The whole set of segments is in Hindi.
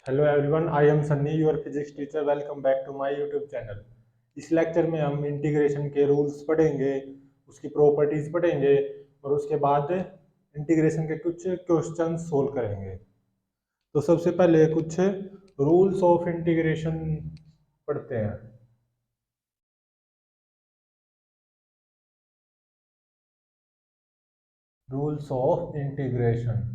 Hello everyone, I am Sunny, your physics teacher. Welcome back to my YouTube channel. इस लेक्चर में हम इंटीग्रेशन के रूल्स पढ़ेंगे, उसकी प्रॉपर्टीज पढ़ेंगे और उसके बाद इंटीग्रेशन के कुछ क्वेश्चन सोल्व करेंगे। तो सबसे पहले कुछ रूल्स ऑफ इंटीग्रेशन पढ़ते हैं। Rules of integration.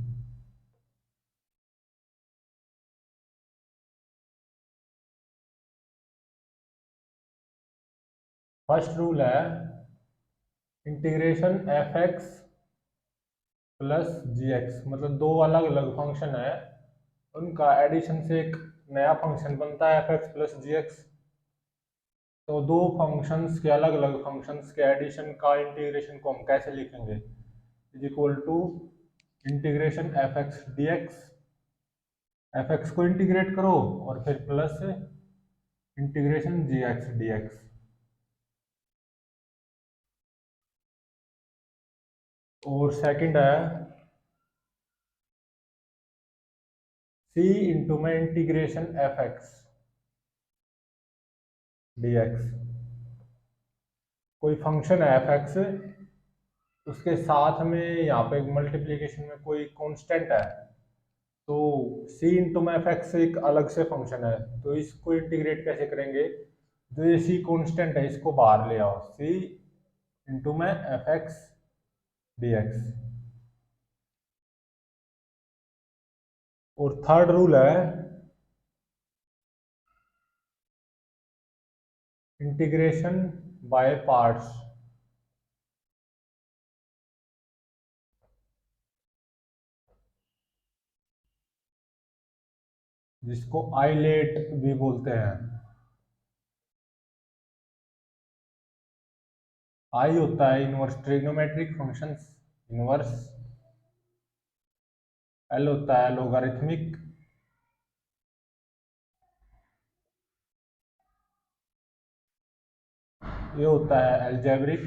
First rule है इंटीग्रेशन एफ एक्स प्लस जी एक्स, मतलब दो अलग अलग फंक्शन है, उनका एडिशन से एक नया फंक्शन बनता है एफ एक्स प्लस जी एक्स। तो दो फंक्शंस के अलग अलग फंक्शंस के एडिशन का इंटीग्रेशन को हम कैसे लिखेंगे? Is equal to integration F x D x. F x को इंटीग्रेट करो और फिर plus integration g x D x. और सेकंड है सी इंटू में integration F x D x. कोई फंक्शन है एफ एक्स, उसके साथ में यहाँ पे मल्टीप्लीकेशन में कोई कांस्टेंट है, तो सी इंटू में एफ एक्स एक अलग से फंक्शन है, तो इसको इंटीग्रेट कैसे करेंगे? जो ये सी कांस्टेंट है इसको बाहर ले आओ, सी इंटू में एफ एक्स डी एक्स। और थर्ड रूल है इंटीग्रेशन बाय पार्ट्स। जिसको आइलेट भी बोलते हैं। आई होता है inverse trigonometric functions, inverse. L होता है लोगारिथमिक। ये होता है एल्जेब्रिक।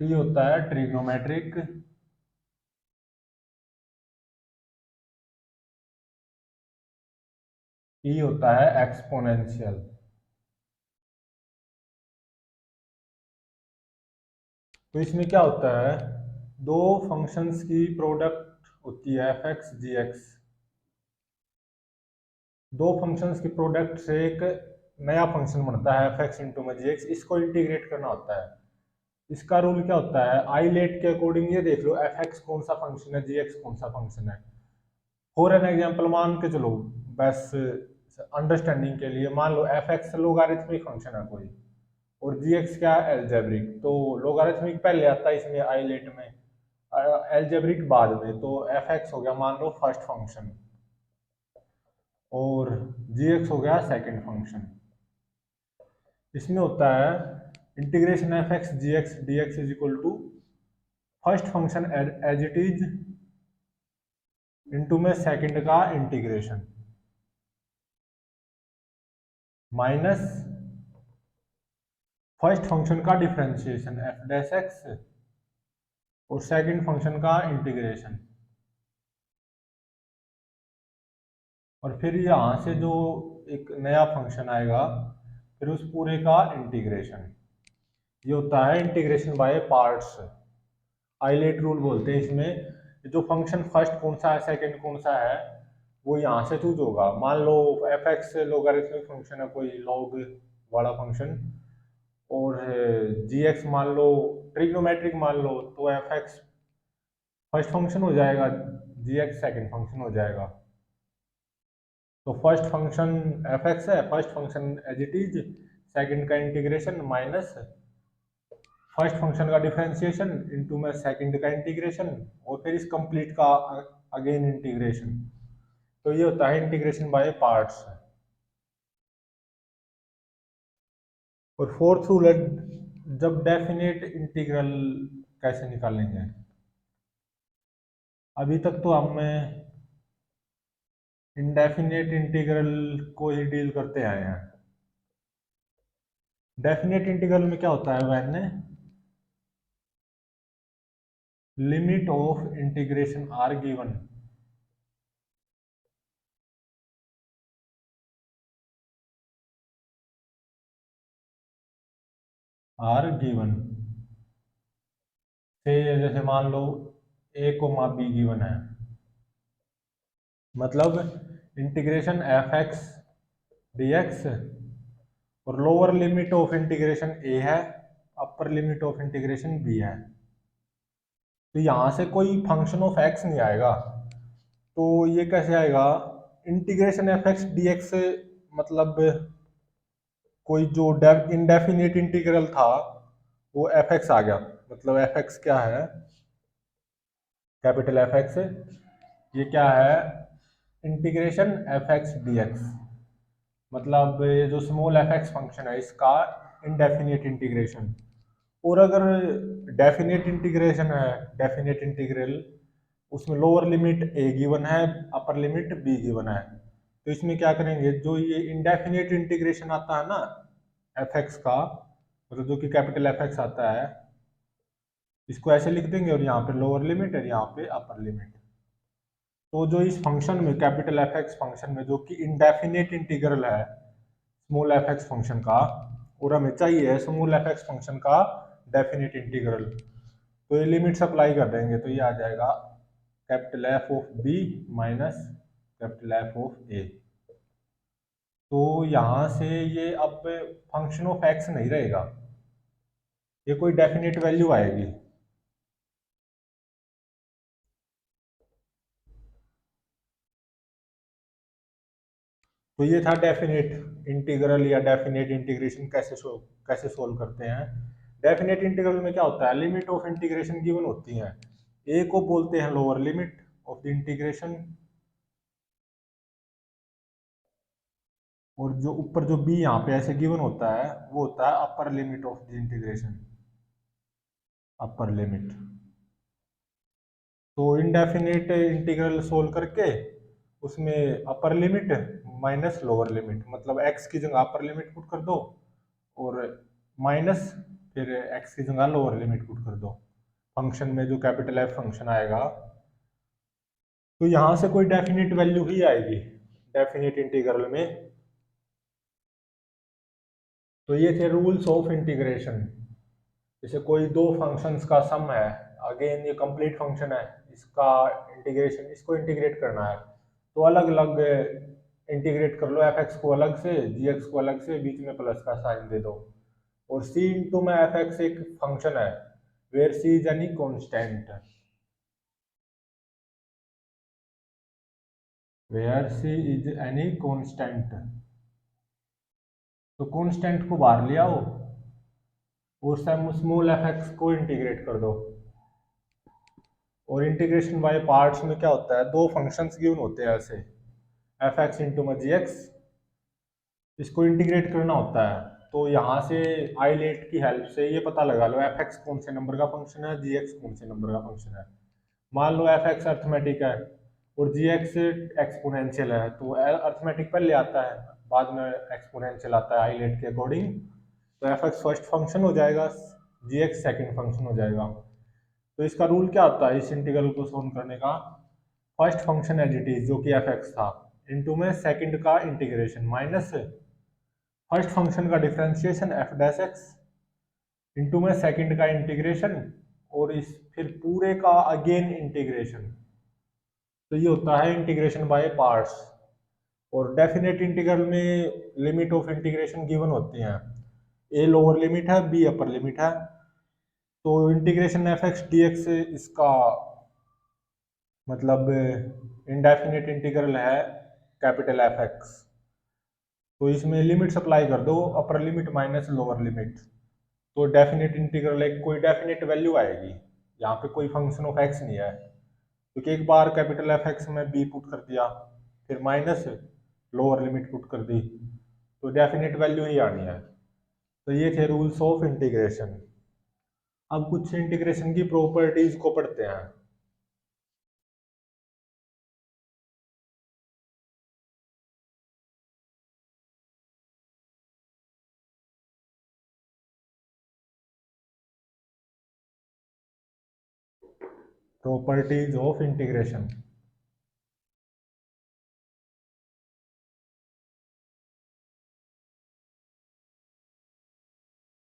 टी होता है ट्रिग्नोमेट्रिक। ई होता है एक्सपोनेंशियल। तो इसमें क्या होता है, दो फंक्शंस की प्रोडक्ट होती है एफ एक्स जी एक्स। दो फंक्शंस की प्रोडक्ट से एक नया फंक्शन बनता है एफ एक्स इंटू में जी एक्स, इसको इंटीग्रेट करना होता है। इसका रूल क्या होता है, आई लेट के अकॉर्डिंग ये देख लो एफ एक्स कौन सा फंक्शन है, जी एक्स कौन सा फंक्शन है। फॉर एन एग्जाम्पल मान के चलो, बस अंडरस्टैंडिंग के लिए मान लो एफ एक्स लोगारिथमिक फंक्शन है कोई, और जी एक्स क्या है, एल्जेब्रिक। तो लोगारिथमिक पहले आता है इसमें आई लेट में, एल्जेब्रिक बाद में। तो एफ एक्स हो गया मान लो फर्स्ट फंक्शन, और जी एक्स हो गया सेकेंड फंक्शन। इसमें होता है integration F x g x D x is equal to first function as it is into में सेकेंड का इंटीग्रेशन माइनस फर्स्ट फंक्शन का डिफरेंशिएशन एफ डैश एक्स और सेकेंड फंक्शन का इंटीग्रेशन। और फिर यहाँ से जो एक नया फंक्शन आएगा, फिर उस पूरे का इंटीग्रेशन। ये होता है integration by parts. ILATE rule बोलते हैं इसमें। जो फंक्शन फर्स्ट कौन सा है सेकंड कौन सा है वो यहाँ से चूज होगा। मान लो एफ एक्स लोगारिथमिक फंक्शन है कोई लॉग वाला फंक्शन, और जी एक्स मान लो ट्रिग्नोमेट्रिक मान लो, तो एफ एक्स फर्स्ट फंक्शन हो जाएगा, जी एक्स सेकेंड फंक्शन हो जाएगा। तो फर्स्ट फंक्शन एफ एक्स है, first function as it is, second का इंटीग्रेशन माइनस फर्स्ट फंक्शन का डिफरेंशिएशन इनटू में सेकंड का इंटीग्रेशन, और फिर इस कंप्लीट का अगेन इंटीग्रेशन। तो ये होता है इंटीग्रेशन बाय पार्ट्स। और फोर्थ रूल है जब डेफिनेट इंटीग्रल कैसे निकालेंगे। अभी तक तो हमें इंडेफिनेट इंटीग्रल को ही डील करते आए हैं। डेफिनेट इंटीग्रल में क्या होता है, when limit of integration are given. Are given से, जैसे मान लो ए कोमा बी गिवन है, मतलब integration F x D x, और lower limit of integration a है, upper limit of integration b है। तो यहां से कोई फंक्शन ऑफ एक्स नहीं आएगा, तो ये कैसे आएगा, integration F x D x से, मतलब कोई जो इनडेफिनिट इंटीग्रल था वो एफ एक्स आ गया। मतलब एफ एक्स क्या है, कैपिटल एफ एक्स, ये क्या है, integration F x D x, मतलब ये जो स्मॉल एफ एक्स फंक्शन है इसका इनडेफिनिट इंटीग्रेशन। और अगर डेफिनेट इंटीग्रेशन है, डेफिनेट इंटीग्रल, उसमें लोअर लिमिट ए गिवन है, अपर लिमिट बी गिवन है, तो इसमें क्या करेंगे, जो ये इंडेफिनेट इंटीग्रेशन आता है ना एफ एक्स का, मतलब जो कि कैपिटल एफ एक्स आता है, इसको ऐसे लिख देंगे, और यहाँ पे लोअर लिमिट है, यहाँ पे अपर लिमिट। तो जो इस फंक्शन में, कैपिटल एफ एक्स फंक्शन में, जो कि इंडेफिनेट इंटीग्रल है स्मॉल एफ एक्स फंक्शन का, और हमें चाहिए स्मॉल एफ एक्स फंक्शन का डेफिनेट इंटीग्रल, तो ये लिमिट्स अप्लाई कर देंगे, तो ये आ जाएगा capital F of B minus capital F of A. तो यहाँ से ये अब फंक्शन ऑफ एक्स नहीं रहेगा, ये कोई डेफिनेट वैल्यू आएगी। तो ये था डेफिनेट इंटीग्रल या डेफिनेट इंटीग्रेशन कैसे सोल्व करते हैं। डेफिनेट इंटीग्रल में क्या होता है, लिमिट ऑफ इंटीग्रेशन गिवन होती है, ए को बोलते हैं lower limit of the integration, और जो ऊपर जो बी यहाँ पे ऐसे गिवन होता है वो होता है upper limit of the integration, upper limit. तो इनडेफिनेट इंटीग्रल सोल्व करके उसमें upper limit minus lower limit, मतलब एक्स की जगह अपर लिमिट पुट कर दो, और माइनस फिर एक्स की जगह लोअर लिमिट पुट कर दो फंक्शन में, जो कैपिटल एफ फंक्शन आएगा। तो यहाँ से कोई डेफिनेट वैल्यू ही आएगी डेफिनेट इंटीग्रल में। तो ये थे रूल्स ऑफ इंटीग्रेशन। जैसे कोई दो फंक्शंस का सम है, अगेन ये कंप्लीट फंक्शन है, इसका इंटीग्रेशन, इसको इंटीग्रेट करना है, तो अलग अलग इंटीग्रेट कर लो, एफ एक्स को अलग से, जी एक्स को अलग से, बीच में प्लस का साइन दे दो। और सी इंटू में एफ एक्स एक फंक्शन है where c is any constant, where c is any constant, तो कॉन्स्टेंट को बाहर ले आओ और स्मॉल एफ एक्स को इंटीग्रेट कर दो। और इंटीग्रेशन बाय पार्ट्स में क्या होता है, दो फंक्शंस गिवन होते हैं ऐसे, एफ एक्स इंटू में जी एक्स, इसको इंटीग्रेट करना होता है। तो यहाँ से आईलेट की हेल्प से ये पता लगा लो एफ एक्स कौन से नंबर का फंक्शन है, जी एक्स कौन से नंबर का फंक्शन है। मान लो एफ एक्स अर्थमेटिक है और जी एक्स एक्सपोनेंशियल है, तो अर्थमेटिक पहले आता है, बाद में एक्सपोनेंशियल आता है आईलेट के अकॉर्डिंग, तो एफ एक्स फर्स्ट फंक्शन हो जाएगा, जी एक्स सेकेंड फंक्शन हो जाएगा। तो इसका रूल क्या होता है इस इंटीग्रल को सोल्व करने का, first function as it is जो कि एफ एक्स था, इनटू में सेकंड का इंटीग्रेशन माइनस फर्स्ट फंक्शन का differentiation f dash x, into में सेकंड का इंटीग्रेशन, और इस फिर पूरे का अगेन इंटीग्रेशन। तो ये होता है इंटीग्रेशन बाय पार्ट्स। और डेफिनेट इंटीग्रल में लिमिट ऑफ इंटीग्रेशन गिवन होती हैं, ए लोअर लिमिट है, बी अपर लिमिट है। तो integration F x D x इसका मतलब इनडेफिनेट इंटीग्रल है कैपिटल एफ एक्स, तो इसमें लिमिट अप्लाई कर दो, upper limit minus lower limit, तो डेफिनेट इंटीग्रल एक कोई डेफिनेट वैल्यू आएगी। यहाँ पे कोई फंक्शन ऑफ एक्स नहीं है, क्योंकि एक बार कैपिटल एफ एक्स में बी पुट कर दिया, फिर माइनस लोअर लिमिट पुट कर दी, तो डेफिनेट वैल्यू ही आनी है। तो ये थे रूल्स ऑफ इंटीग्रेशन। अब कुछ इंटीग्रेशन की प्रॉपर्टीज को पढ़ते हैं। Properties of integration.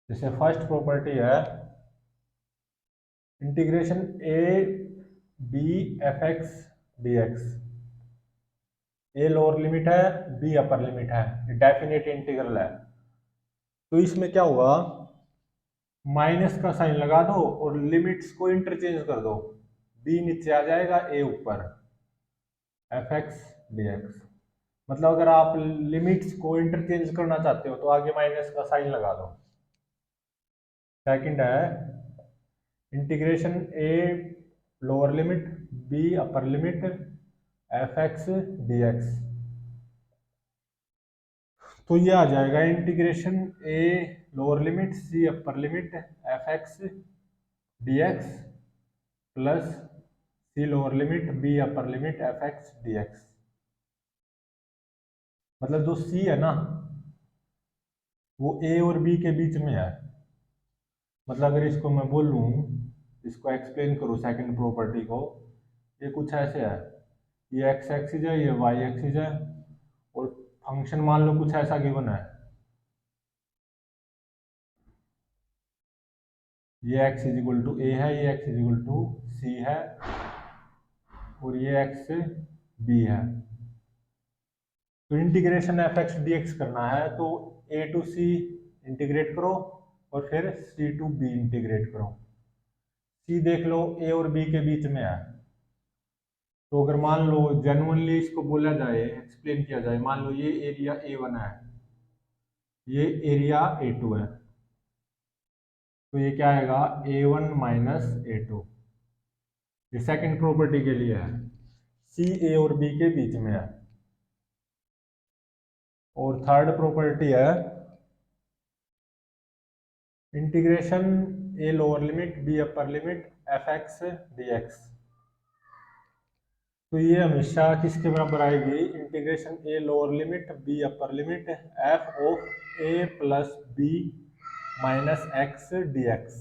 जैसे फर्स्ट प्रॉपर्टी है integration a b f x D x. A lower limit है, बी अपर लिमिट है, ये डेफिनेट इंटीग्रल है। तो इसमें क्या होगा, माइनस का साइन लगा दो और लिमिट्स को इंटरचेंज कर दो। बी नीचे आ जाएगा, ए ऊपर, एफ एक्स डी एक्स। मतलब अगर आप लिमिट्स को इंटरचेंज करना चाहते हो तो आगे माइनस का साइन लगा दो। सेकंड है integration a lower limit b upper limit f x D x. तो ये आ जाएगा integration a lower limit c upper limit f x D x plus c lower limit b upper limit f x D x. मतलब जो सी है ना वो ए और बी के बीच में है। मतलब अगर इसको मैं बोलूँ, इसको एक्सप्लेन करूँ सेकंड प्रॉपर्टी को, ये कुछ ऐसे है, ये एक्स एक्सिस है, ये वाई एक्सिस है, और फंक्शन मान लो कुछ ऐसा गिवन है, ये x इज इक्वल टू ए है, ये x इज इक्वल टू सी है, और ये x b है। तो integration F x D x करना है तो ए टू सी इंटीग्रेट करो और फिर सी टू बी इंटीग्रेट करो। सी देख लो ए और बी के बीच में है। तो अगर मान लो जेन्युइनली इसको बोला जाए, एक्सप्लेन किया जाए, मान लो ये एरिया A1 है, ये एरिया A2 है, तो ये क्या आएगा A1 माइनस A2। ये सेकंड प्रॉपर्टी के लिए है, सी ए और बी के बीच में है। और थर्ड प्रॉपर्टी है integration a lower limit b upper limit f x D x. तो ये हमेशा किसके बराबर आएगी, integration a lower limit b upper limit f of a plus b minus x D x.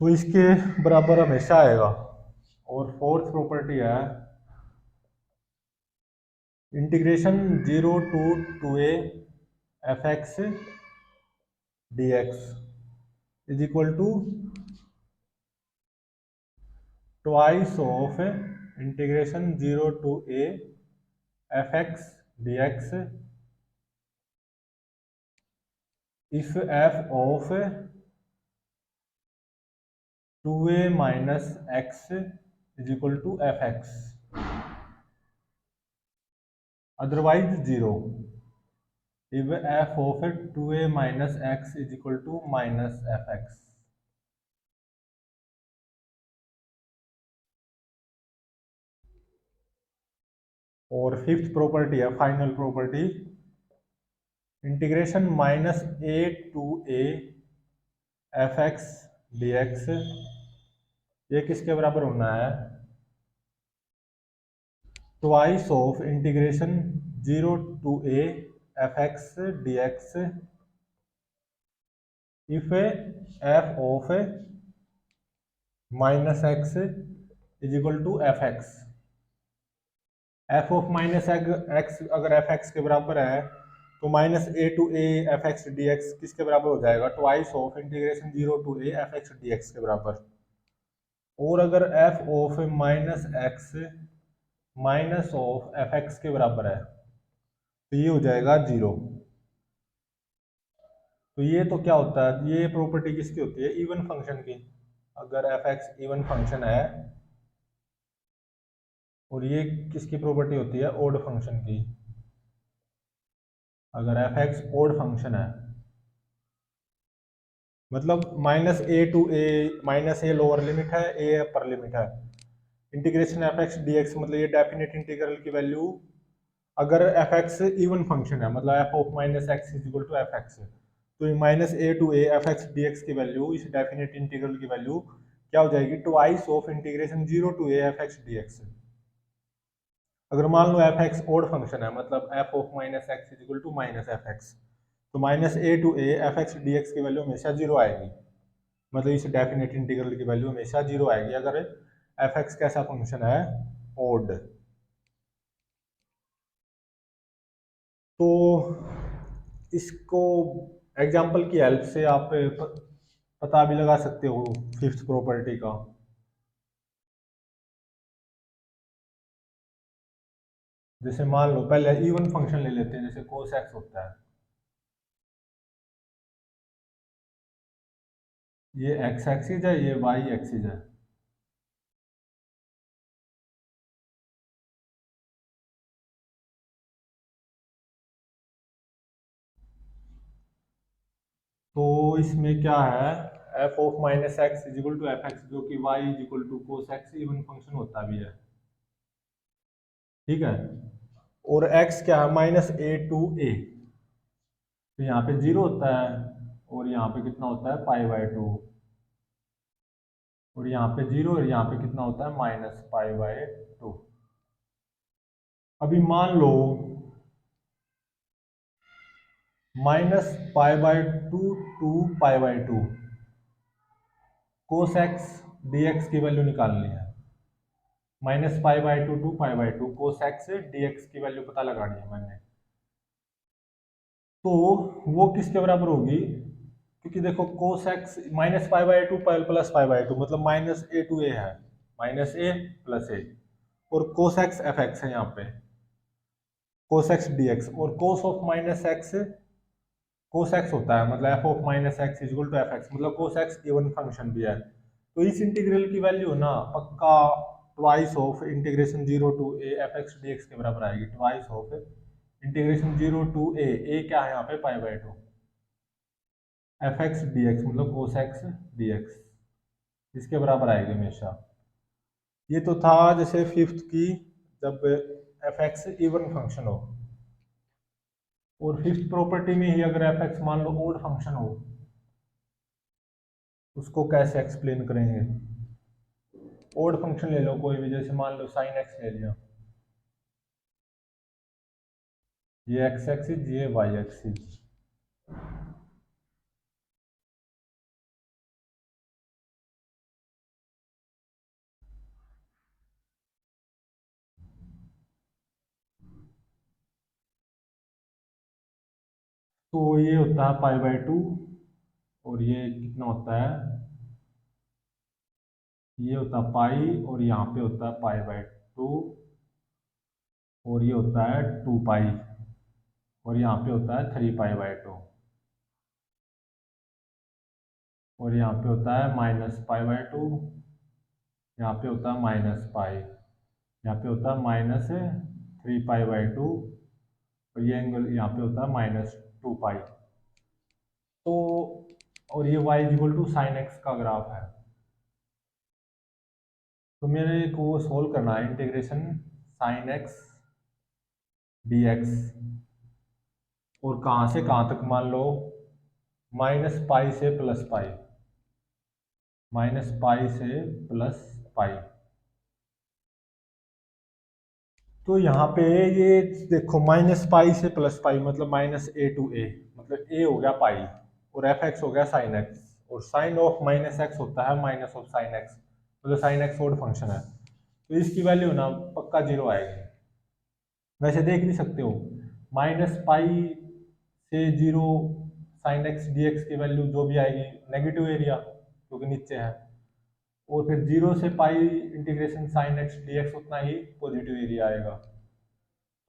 तो इसके बराबर हमेशा आएगा। और फोर्थ प्रॉपर्टी है integration 0 to 2a f x D x is equal to twice of integration 0 to a f x D x if f of 2a minus x is equal to F x, otherwise 0 if f of 2a minus x is equal to minus F x. और फिफ्थ प्रॉपर्टी है final property integration minus A to A F x D x. ये किसके बराबर होना है, twice of integration 0 to A F x D x if f of minus x is equal to F x. F of minus x अगर एफ एक्स के बराबर है तो minus A to A F x D x किसके बराबर हो जाएगा, twice of integration 0 to A F x D x के बराबर। और अगर f of minus x minus of F x के बराबर है तो ये हो जाएगा 0। तो ये तो क्या होता है, ये प्रॉपर्टी किसकी होती है, इवन फंक्शन की। अगर एफ एक्स इवन फंक्शन है, और ये किसकी प्रॉपर्टी होती है, ओड फंक्शन की। अगर एफ एक्स ओड फंक्शन है, मतलब minus A to A, minus A lower limit है, ए अपर लिमिट है, integration F x D x, मतलब ये डेफिनेट इंटीग्रल की वैल्यू अगर एफ एक्स इवन फंक्शन है, मतलब F of minus x is equal to F X, तो minus A to A F x D X की वैल्यू, इस डेफिनेट इंटीग्रल की वैल्यू क्या हो जाएगी, twice of integration 0 to A F x D X. अगर मान लो एफ एक्स ओड फंक्शन है, मतलब F of minus x is equal to minus F X, तो minus A to A F x D X की वैल्यू हमेशा 0 आएगी। मतलब इस डेफिनेट इंटीग्रल की वैल्यू हमेशा 0 आएगी अगर एफ एक्स कैसा फंक्शन है, ओड। तो इसको एग्जाम्पल की हेल्प से आप पता भी लगा सकते हो फिफ्थ प्रॉपर्टी का। जैसे मान लो पहले इवन फंक्शन ले लेते हैं, जैसे कोस एक्स होता है, ये एक्स एक्सिस है, ये वाई एक्सिस है। तो इसमें क्या है, f of minus x is equal to F x, जो कि y is equal to cos x even function होता भी है, ठीक है। और एक्स क्या है, माइनस ए टू ए, तो यहाँ पे जीरो होता है, और यहाँ पे कितना होता है पाई बाय टू, और यहाँ पे जीरो, और यहाँ पे कितना होता है माइनस पाई बाय टू। अभी मान लो minus pi by two to pi by two, cos x D X की वैल्यू निकालनी है। Minus pi by two to pi by two, cos x D X की वैल्यू पता लगानी है मैंने। तो वो किसके बराबर होगी, क्योंकि देखो cos x minus pi by two plus pi by to, मतलब माइनस ए टू ए है, माइनस ए प्लस ए, और कोस एक्स एफ एक्स है यहाँ पे, कोस एक्स डी एक्स, और cos of minus x cos x होता है, मतलब F of minus x is equal to F x, मतलब कोस एक्स इवन फंक्शन भी है। तो इस इंटीग्रल की वैल्यू ना पक्का twice of integration zero to A F x D x के बराबर आएगी, twice of integration zero to A क्या है यहाँ पे pi by two, F x D x मतलब कोस एक्स डी एक्स, इसके बराबर आएगी हमेशा। ये तो था जैसे फिफ्थ की, जब एफ एक्स इवन फंक्शन हो, और फिफ्थ प्रॉपर्टी में ही अगर एफ एक्स मान लो ओड फंक्शन हो, उसको कैसे एक्सप्लेन करेंगे। ओड फंक्शन ले लो कोई भी, जैसे मान लो साइन एक्स ले लिया, ये एक्स एक्सिस ये वाई एक्सिस, तो ये होता है पाई बाय टू, और ये कितना होता है, ये होता है पाई, और यहाँ पे होता है पाई बाय टू, और ये होता है टू पाई, और यहाँ पे होता है थ्री पाई बाय टू, और यहाँ पे होता है माइनस पाई बाय टू, यहाँ पे होता है माइनस पाई, यहाँ पे होता है minus three pi by to, और ये एंगल यहाँ पे होता है माइनस टू पाई। तो और ये y equal to sine x का ग्राफ है। तो मेरे को सोल्व करना है integration sine x D x, और कहाँ से कहाँ तक, मान लो माइनस पाई से प्लस पाई, माइनस पाई से प्लस पाई। तो यहाँ पे ये देखो माइनस पाई से प्लस पाई मतलब माइनस ए टू ए, मतलब ए हो गया पाई, और एफ एक्स हो गया साइन एक्स, और साइन ऑफ माइनस एक्स होता है माइनस ऑफ साइन एक्स, मतलब साइन एक्स ओड फंक्शन है, तो इसकी वैल्यू ना पक्का जीरो आएगी। वैसे देख भी सकते हो, माइनस पाई से zero sine x D X की वैल्यू जो भी आएगी नेगेटिव एरिया, क्योंकि नीचे है, और फिर जीरो से पाई integration sine x D x उतना ही पॉजिटिव एरिया आएगा,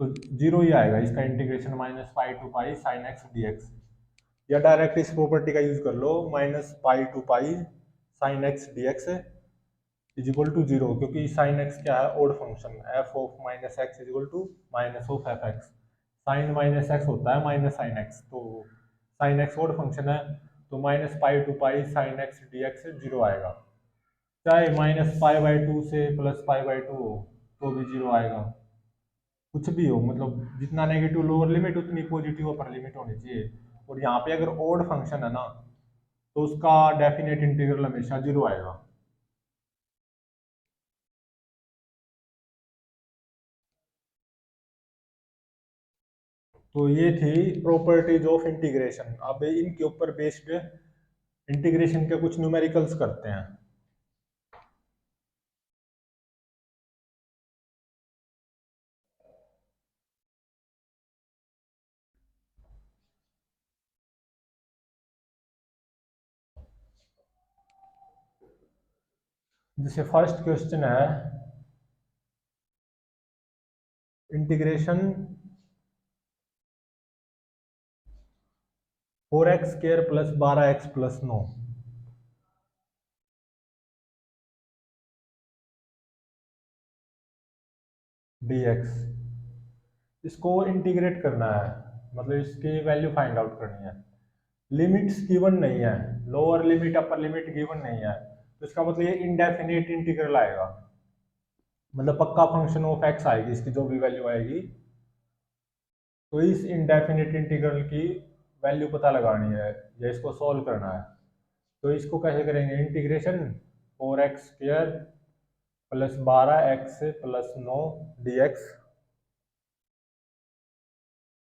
तो जीरो ही आएगा इसका integration minus pi to pi sine x D X. या डायरेक्ट इस प्रॉपर्टी का यूज कर लो, minus pi to pi sine x D x is equal to zero, क्योंकि साइन एक्स क्या है odd function, F of minus x is equal to minus of F X, sine minus X होता है माइनस साइन एक्स, तो साइन एक्स ओड फंक्शन है, तो minus pi to pi sine x D x zero आएगा, चाहे माइनस पाई बाई टू से प्लस पाई बाई टू हो तो भी जीरो आएगा, कुछ भी हो, मतलब जितना नेगेटिव लोअर लिमिट उतनी पॉजिटिव अपर लिमिट होनी चाहिए। और यहाँ पे अगर ओड फंक्शन है ना, तो उसका डेफिनेट इंटीग्रल हमेशा जीरो आएगा। तो ये थी प्रॉपर्टीज ऑफ इंटीग्रेशन। अब इनके ऊपर बेस्ड इंटीग्रेशन के कुछ न्यूमेरिकल्स करते हैं। जैसे फर्स्ट क्वेश्चन है integration 4x² plus 12x plus 9 dx, इसको इंटीग्रेट करना है, मतलब इसकी वैल्यू फाइंड आउट करनी है। लिमिट्स गिवन नहीं है, lower limit upper limit given नहीं है, तो इसका मतलब ये इंडेफिनिट इंटीग्रल आएगा, मतलब पक्का फंक्शन ऑफ एक्स आएगी, इसकी जो भी वैल्यू आएगी। तो इस इंडेफिनिट इंटीग्रल की वैल्यू पता लगानी है या इसको सॉल्व करना है। तो इसको कैसे करेंगे, integration 4x² plus 12x plus 9 dx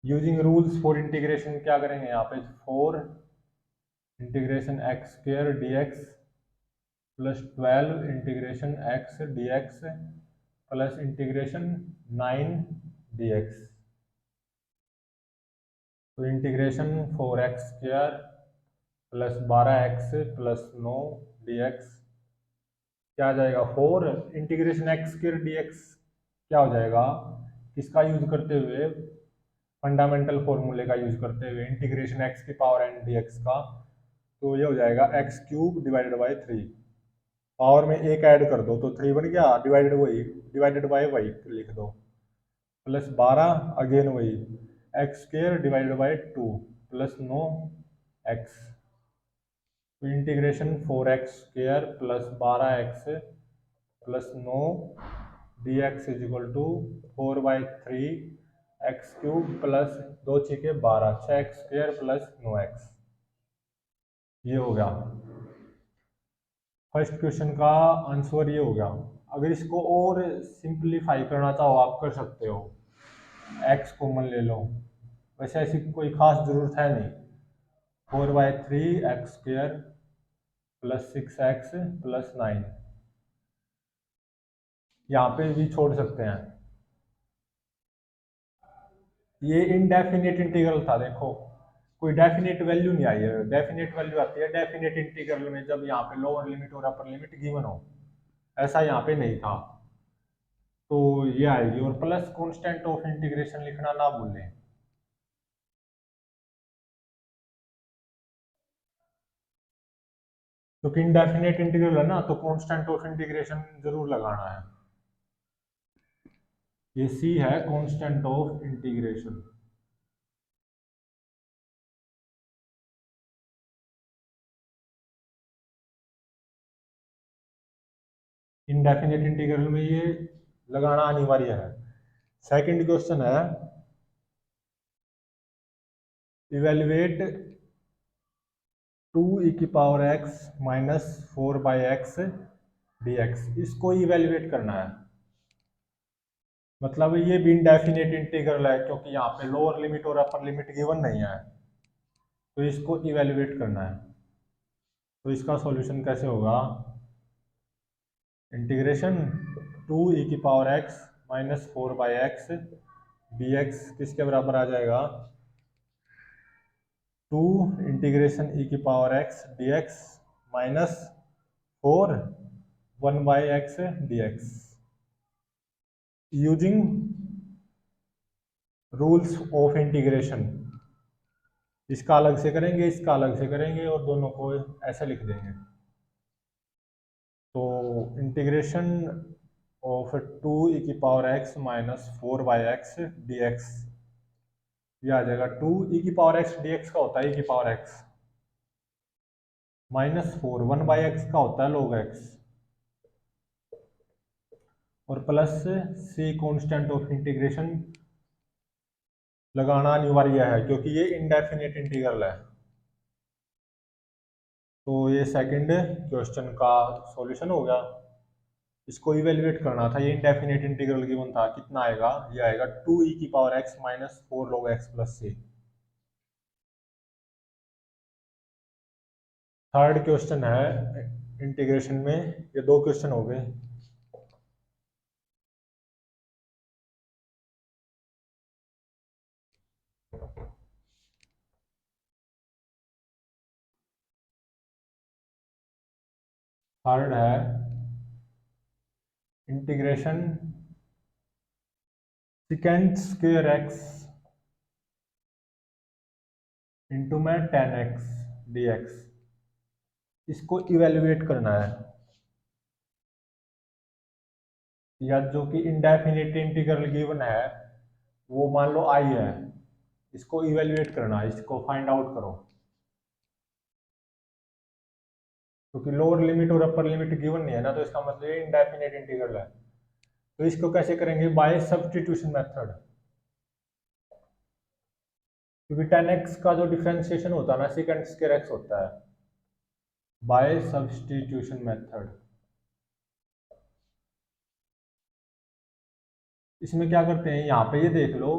using rules for integration. क्या करेंगे यहाँ पे, 4 integration x² dx plus 12 integration x dx plus integration 9 dx। तो integration 4x² plus 12x plus 9 dx क्या आ जाएगा, 4 इंटीग्रेशन x² dx क्या हो जाएगा, किसका यूज करते हुए, फंडामेंटल फॉर्मूले का यूज करते हुए, इंटीग्रेशन x की पावर n dx का। तो ये हो जाएगा x³ डिवाइडेड बाई 3, पावर में एक ऐड कर दो तो 3 बन गया, डिवाइडेड वही, डिवाइडेड बाई वही लिख दो, प्लस 12 अगेन वही, x² divided by 2 plus 9 x। तो integration 4x² plus 12x plus 9 dx is equal to 4/3 x³ plus 2 छीके 12, 6x² प्लस 9x। ये हो गया फर्स्ट क्वेश्चन का आंसर, ये हो गया। अगर इसको और सिंप्लीफाई करना चाहो आप कर सकते हो, x कॉमन ले लो, वैसे ऐसी कोई खास जरूरत है नहीं। 4/3 x² प्लस 6x प्लस 9 यहाँ पे भी छोड़ सकते हैं। ये इनडेफिनेट इंटीग्रल था, देखो कोई डेफिनेट वैल्यू नहीं आई है। डेफिनेट वैल्यू आती है डेफिनेट इंटीग्रल में जब यहाँ पे लोअर लिमिट और अपर लिमिट गिवन हो, ऐसा यहाँ पे नहीं था। तो ये आएगी, और प्लस कांस्टेंट ऑफ इंटीग्रेशन लिखना ना भूलें। क्योंकि इनडेफिनेट इंटीग्रल है ना, तो कांस्टेंट ऑफ इंटीग्रेशन जरूर लगाना है। ये सी है constant of integration. Indefinite integral में ये लगाना अनिवार्य है। सेकंड क्वेश्चन है, इवेल्युएट 2e की power x minus 4/x dx, इसको इवेल्युएट करना है। मतलब ये भी इनडेफिनेट इंटीग्रल है, क्योंकि यहाँ पे लोअर लिमिट और अपर लिमिट गिवन नहीं है, तो इसको इवेल्युएट करना है। तो इसका सॉल्यूशन कैसे होगा, इंटीग्रेशन 2e की power x minus 4/x dx किसके बराबर आ जाएगा, 2 इंटीग्रेशन e की power x dx minus 4 1/x dx using rules of integration. इसका अलग से करेंगे, इसका अलग से करेंगे, और दोनों को ऐसे लिख देंगे। तो इंटीग्रेशन ऑफ 2e की power x minus 4/x dx, ये आ जाएगा 2e की पावर x dx का होता है e की पावर x, माइनस 4 1/x का होता है log x, और plus c constant of integration लगाना अनिवार्य है, क्योंकि ये इनडेफिनेट इंटीग्रल है। तो ये सेकंड क्वेश्चन का सॉल्यूशन हो गया। इसको इवेल्युएट करना था, ये इंडेफिनेट इंटीग्रल गिवन था, कितना आएगा, ये आएगा 2e की power x minus 4 log x plus c। Third question है इंटीग्रेशन में, ये दो क्वेश्चन हो गए। थर्ड है integration second square x into में 10x dx, इसको इवेल्युएट करना है, या जो कि इंडेफिनिट इंटीग्रल गिवन है वो मान लो आई है, इसको इवेल्युएट करना है, इसको फाइंड आउट करो, क्योंकि लोअर लिमिट और अपर लिमिट गिवन नहीं है ना, तो इसका मतलब ये इंडेफिनिट इंटीग्रल है। तो इसको कैसे करेंगे? बाय सब्स्टिट्यूशन मेथड, क्योंकि 10x का जो डिफरेंशिएशन होता है ना सेकंड स्क्वायर x होता है, बाय सब्स्टिट्यूशन मेथड। इसमें क्या करते हैं, यहाँ पे ये देख लो,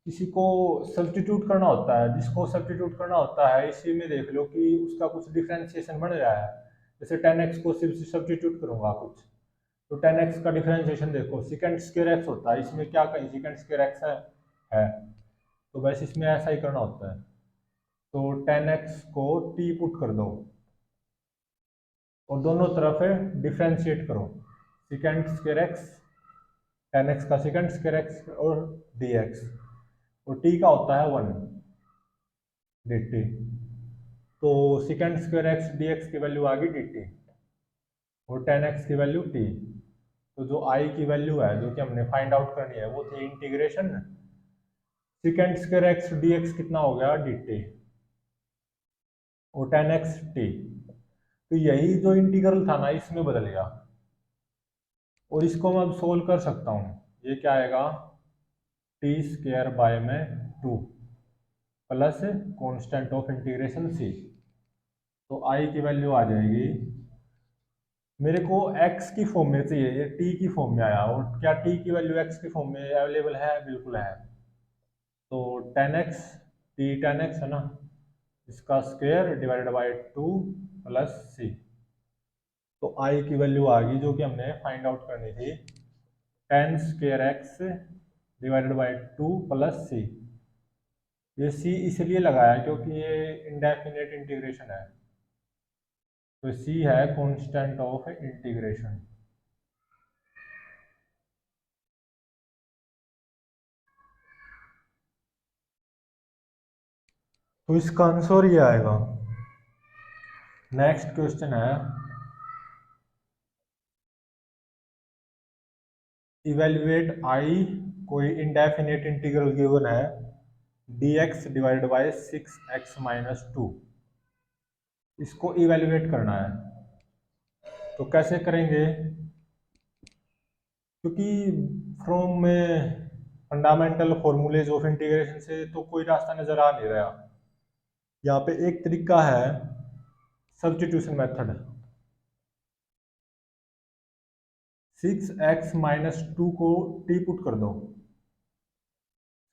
किसी को सब्स्टिट्यूट करना होता है, जिसको सब्स्टिट्यूट करना होता है इसी में देख लो कि उसका कुछ डिफरेंशिएशन बन रहा है। जैसे 10x को सिर्फ सब्स्टिट्यूट करूंगा कुछ, तो 10x का डिफरेंशिएशन देखो सेकंड स्क्वायर x होता है, इसमें क्या कहीं सेकंड स्क्वायर x है तो बस इसमें ऐसा ही करना होता है। तो 10x को t पुट कर दो और दोनों तरफ डिफरेंशिएट करो, सेकंड स्क्वायर x, 10x का सेकंड स्क्वायर x और dx, और t का होता है 1 dt, तो सेकंड स्क्वायर x dx की वैल्यू आ गई dt और 10x की वैल्यू t। तो जो i की वैल्यू है जो कि हमने फाइंड आउट करनी है वो थी integration second square x dx कितना हो गया dt और 10x t। तो यही जो इंटीग्रल था ना इसमें बदल गया, और इसको मैं अब सोल्व कर सकता हूँ। ये क्या आएगा, टी स्क्वायर बाय में 2 plus constant of integration c, तो i की वैल्यू आ जाएगी, मेरे को x की फॉर्म में चाहिए, ये t की फॉर्म में आया, और क्या t की वैल्यू x की फॉर्म में अवेलेबल है? बिल्कुल है। तो 10x, t 10x है ना, इसका square divided by 2 plus c, तो i की वैल्यू आ गई जो कि हमने फाइंड आउट करनी थी, 10 square x divided bye 2 plus c। ये c इसलिए लगाया क्योंकि ये इंडेफिनेट इंटीग्रेशन है, तो c है कांस्टेंट ऑफ इंटीग्रेशन। तो इसका आंसर ये आएगा। नेक्स्ट क्वेश्चन है, इवेल्युएट i, कोई इंडेफिनेट इंटीग्रल गिवन है dx divided by 6x minus 2, इसको इवेल्युएट करना है। तो कैसे करेंगे, क्योंकि फ्रॉम में फंडामेंटल फॉर्मूलेज ऑफ इंटीग्रेशन से तो कोई रास्ता नजर आ नहीं रहा। यहाँ पे एक तरीका है सब्स्टिट्यूशन मेथड, 6x माइनस 2 को t पुट कर दो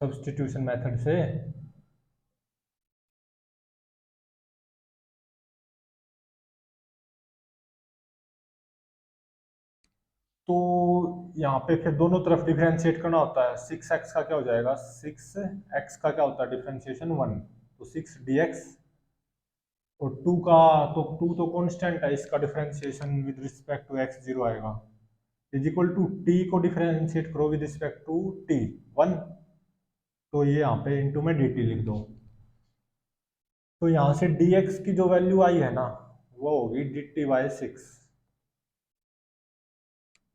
सब्स्टिट्यूशन मेथड से, तो यहाँ पे फिर दोनों तरफ डिफरेंशिएट करना होता है। 6x का क्या हो जाएगा, 6x का क्या होता है डिफरेंशिएशन 1, तो 6 dx, और 2 का, तो 2 तो कांस्टेंट है, इसका differentiation with respect to x 0 आएगा, इज इक्वल टू t को डिफरेंशिएट करो विद रिस्पेक्ट टू t 1, तो ये यहाँ पे इनटू में dt लिख दो। तो यहाँ से dx की जो वैल्यू आई है ना वो होगी dt बाय 6,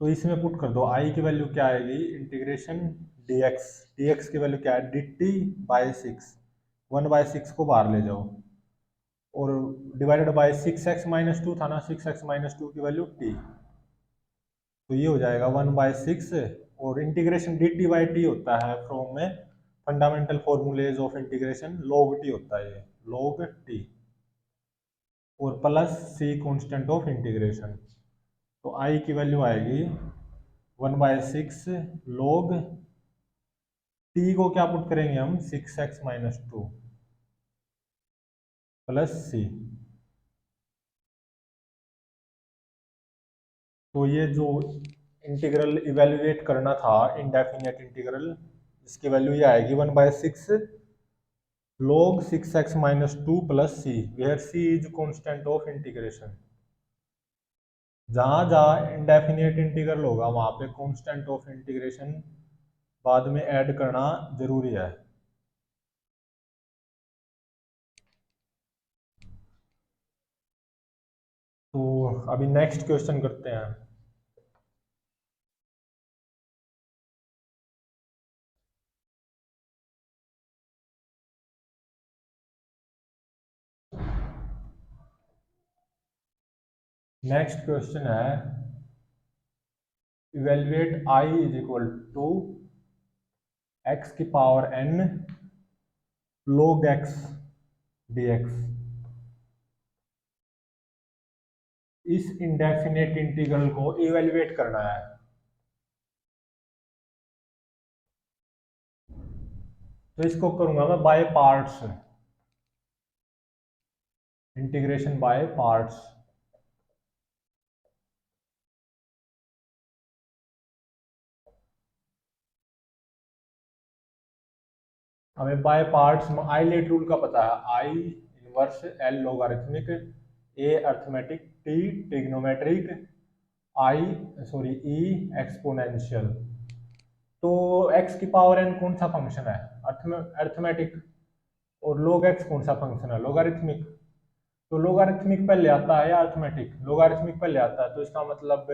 तो इसमें पुट कर दो, i की वैल्यू क्या आएगी, इंटीग्रेशन dx की वैल्यू क्या है dt बाय 6, 1/6 को बाहर ले जाओ, और डिवाइडेड बाय 6x माइनस 2 था ना, 6x माइनस 2 की वैल्यू t, तो ये हो जाएगा 1/6, और इंटीग्रेशन dt बाई टी होता है फ्रॉम में fundamental formulas of integration, log t होता है ये, log t, और plus c constant of integration, तो i की वैल्यू आएगी 1/6 log t को क्या पुट करेंगे हम, 6x माइनस 2 प्लस c। तो ये जो इंटीग्रल इवेल्युएट करना था इंडेफिनेट इंटीग्रल, इसकी वैल्यू ये आएगी 1/6 log 6x minus 2 plus c, where c is constant of integration। जहाँ जहाँ इंडेफिनिट इंटीग्रल होगा वहाँ पे कांस्टेंट ऑफ इंटीग्रेशन बाद में ऐड करना जरूरी है। तो अभी नेक्स्ट क्वेश्चन करते हैं। नेक्स्ट क्वेश्चन है evaluate I is equal to X की power N log x dx। इस इंडेफिनेट इंटीग्रल को इवेल्युएट करना है। तो इसको करूंगा मैं by parts, integration by parts. हमें बाय पार्ट्स आइलेट रूल का पता है, I inverse L logarithmic, A arithmetic, T trigonometric, I sorry E exponential. तो एक्स की पावर एन कौन सा फंक्शन है? अर्थमेटिक। और लोग एक्स कौन सा फंक्शन है? लोगारिथमिक। तो लोगारिथमिक पहले आता है या अर्थमेटिक? लोगारिथमिक पहले आता है, तो इसका मतलब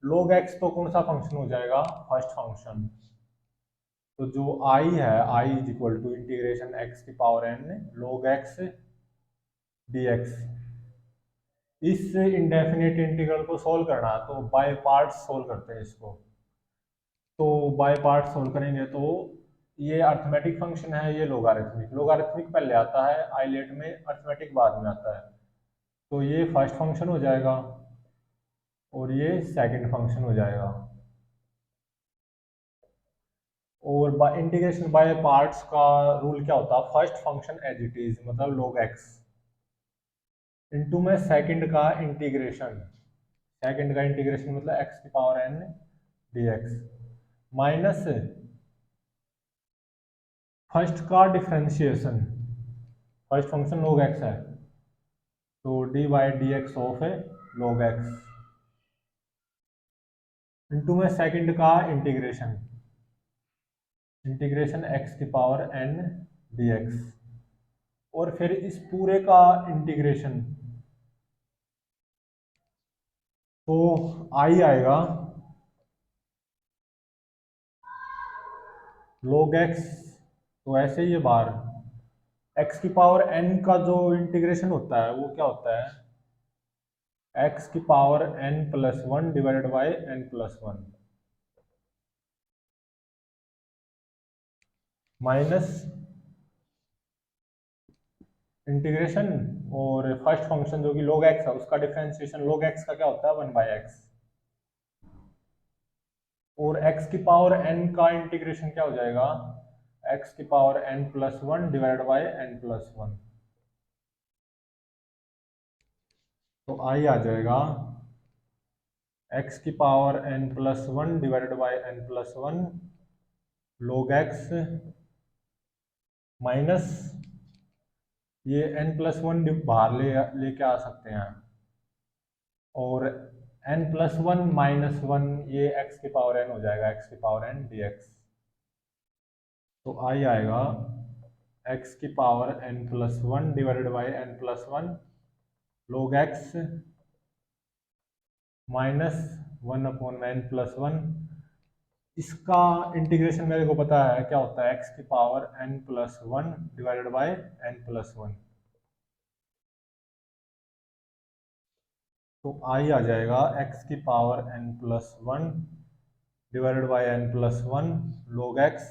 लोग एक्स तो कौन सा फंक्शन हो जाएगा? First function. तो जो आई है, I is equal to integration x की power N log X dx। इस इंडेफिनिट इंटीग्रल को सोल्व करना है, तो बाय पार्ट्स सोल्व करते हैं इसको। तो बाय पार्ट्स सोल्व करेंगे तो ये अर्थमेटिक फंक्शन है, ये लोगारिथमिक। लोगारिथमिक पहले आता है आइलेट में, अर्थमेटिक बाद में आता है। तो ये फर्स्ट फंक्शन हो जाएगा और ये सेकंड फंक्शन हो जाएगा। और इंटीग्रेशन बाय पार्ट्स का रूल क्या होता है? First function as it is, मतलब log x इंटू में सेकंड का इंटीग्रेशन। सेकंड का इंटीग्रेशन मतलब x की power n dx minus first का differentiation. First function log x है, तो d by d x of log x into में सेकंड का इंटीग्रेशन, इंटीग्रेशन x की पावर n dx। और फिर इस पूरे का इंटीग्रेशन, तो आई आएगा log x। तो ऐसे ही ये बार x की पावर n का जो इंटीग्रेशन होता है वो क्या होता है? x की power n plus one divided by n plus one minus integration. और फर्स्ट फंक्शन जो कि log x है उसका डिफरेंशिएशन log x का क्या होता है? One by x. और x की पावर n का इंटीग्रेशन क्या हो जाएगा? x की power n plus one divided by n plus one. तो आई आ जाएगा x की power n plus one divided by n plus one log x minus ये n प्लस वन बाहर लेके आ सकते हैं, और n plus one minus one ये x की पावर n हो जाएगा, x की पावर n dx। तो आई आएगा x की power n plus one divided by n plus one log x minus one upon n plus one. इसका इंटीग्रेशन मेरे को पता है क्या होता है, x की power n plus one divided by n plus one. तो आई आ जाएगा x की power n plus one divided by n plus one log x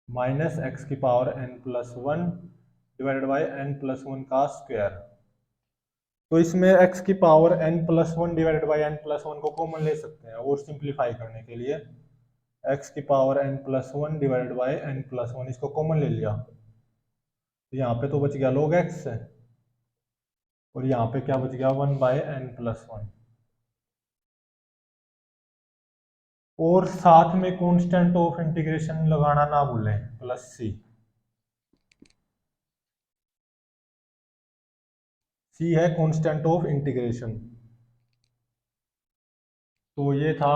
minus x की power n plus one divided by n plus one का स्क्वायर। तो इसमें x की power n plus one divided by n plus one को कॉमन ले सकते हैं, और सिंप्लीफाई करने के लिए x की power n plus one divided by n plus one इसको कॉमन ले लिया, तो यहाँ पे तो बच गया log x और यहाँ पे क्या बच गया? One by n plus one. और साथ में कांस्टेंट ऑफ इंटीग्रेशन लगाना ना भूलें, प्लस सी। सी है कांस्टेंट ऑफ इंटीग्रेशन। तो ये था